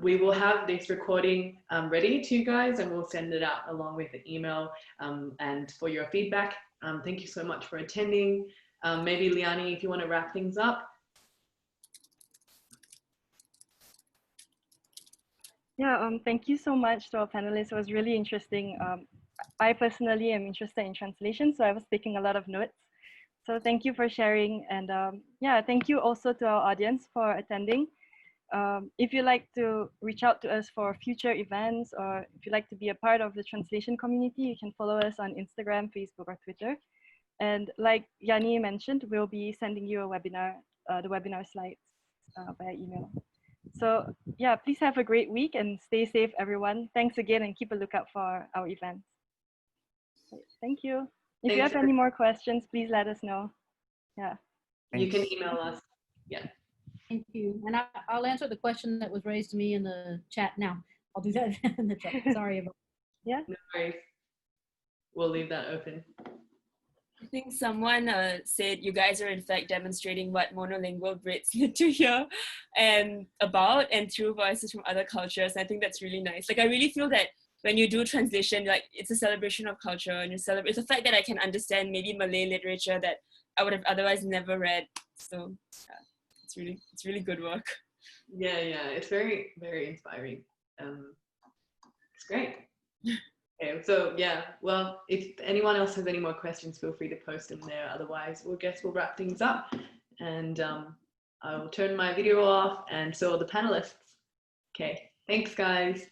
We will have this recording ready to you guys, and we'll send it out along with an email and for your feedback. Thank you so much for attending. Maybe Liani, if you want to wrap things up. Yeah, thank you so much to our panelists. It was really interesting. I personally am interested in translation, so I was taking a lot of notes. So thank you for sharing. And yeah, thank you also to our audience for attending. If you'd like to reach out to us for future events, or if you'd like to be a part of the translation community, you can follow us on Instagram, Facebook, or Twitter. And like Yanni mentioned, we'll be sending you a webinar, the webinar slides via email. So yeah, please have a great week and stay safe, everyone. Thanks again, and keep a lookout for our events. Thank you. If you have any more questions, please let us know. Yeah. You can email us. Yeah. Thank you. And I'll answer the question that was raised to me in the chat now. I'll do that in the chat. Sorry about that. Yeah. No worries. We'll leave that open. I think someone said you guys are in fact demonstrating what monolingual Brits need to hear and about and through voices from other cultures. And I think that's really nice. Like, I really feel that when you do translation, like, it's a celebration of culture, and you celebrate. It's the fact that I can understand maybe Malay literature that I would have otherwise never read. So yeah, it's really good work. Yeah, it's very, very inspiring. It's great. Okay, so yeah, well, if anyone else has any more questions, feel free to post them there. Otherwise, we'll wrap things up, and I will turn my video off, and so will the panelists. Okay, thanks, guys.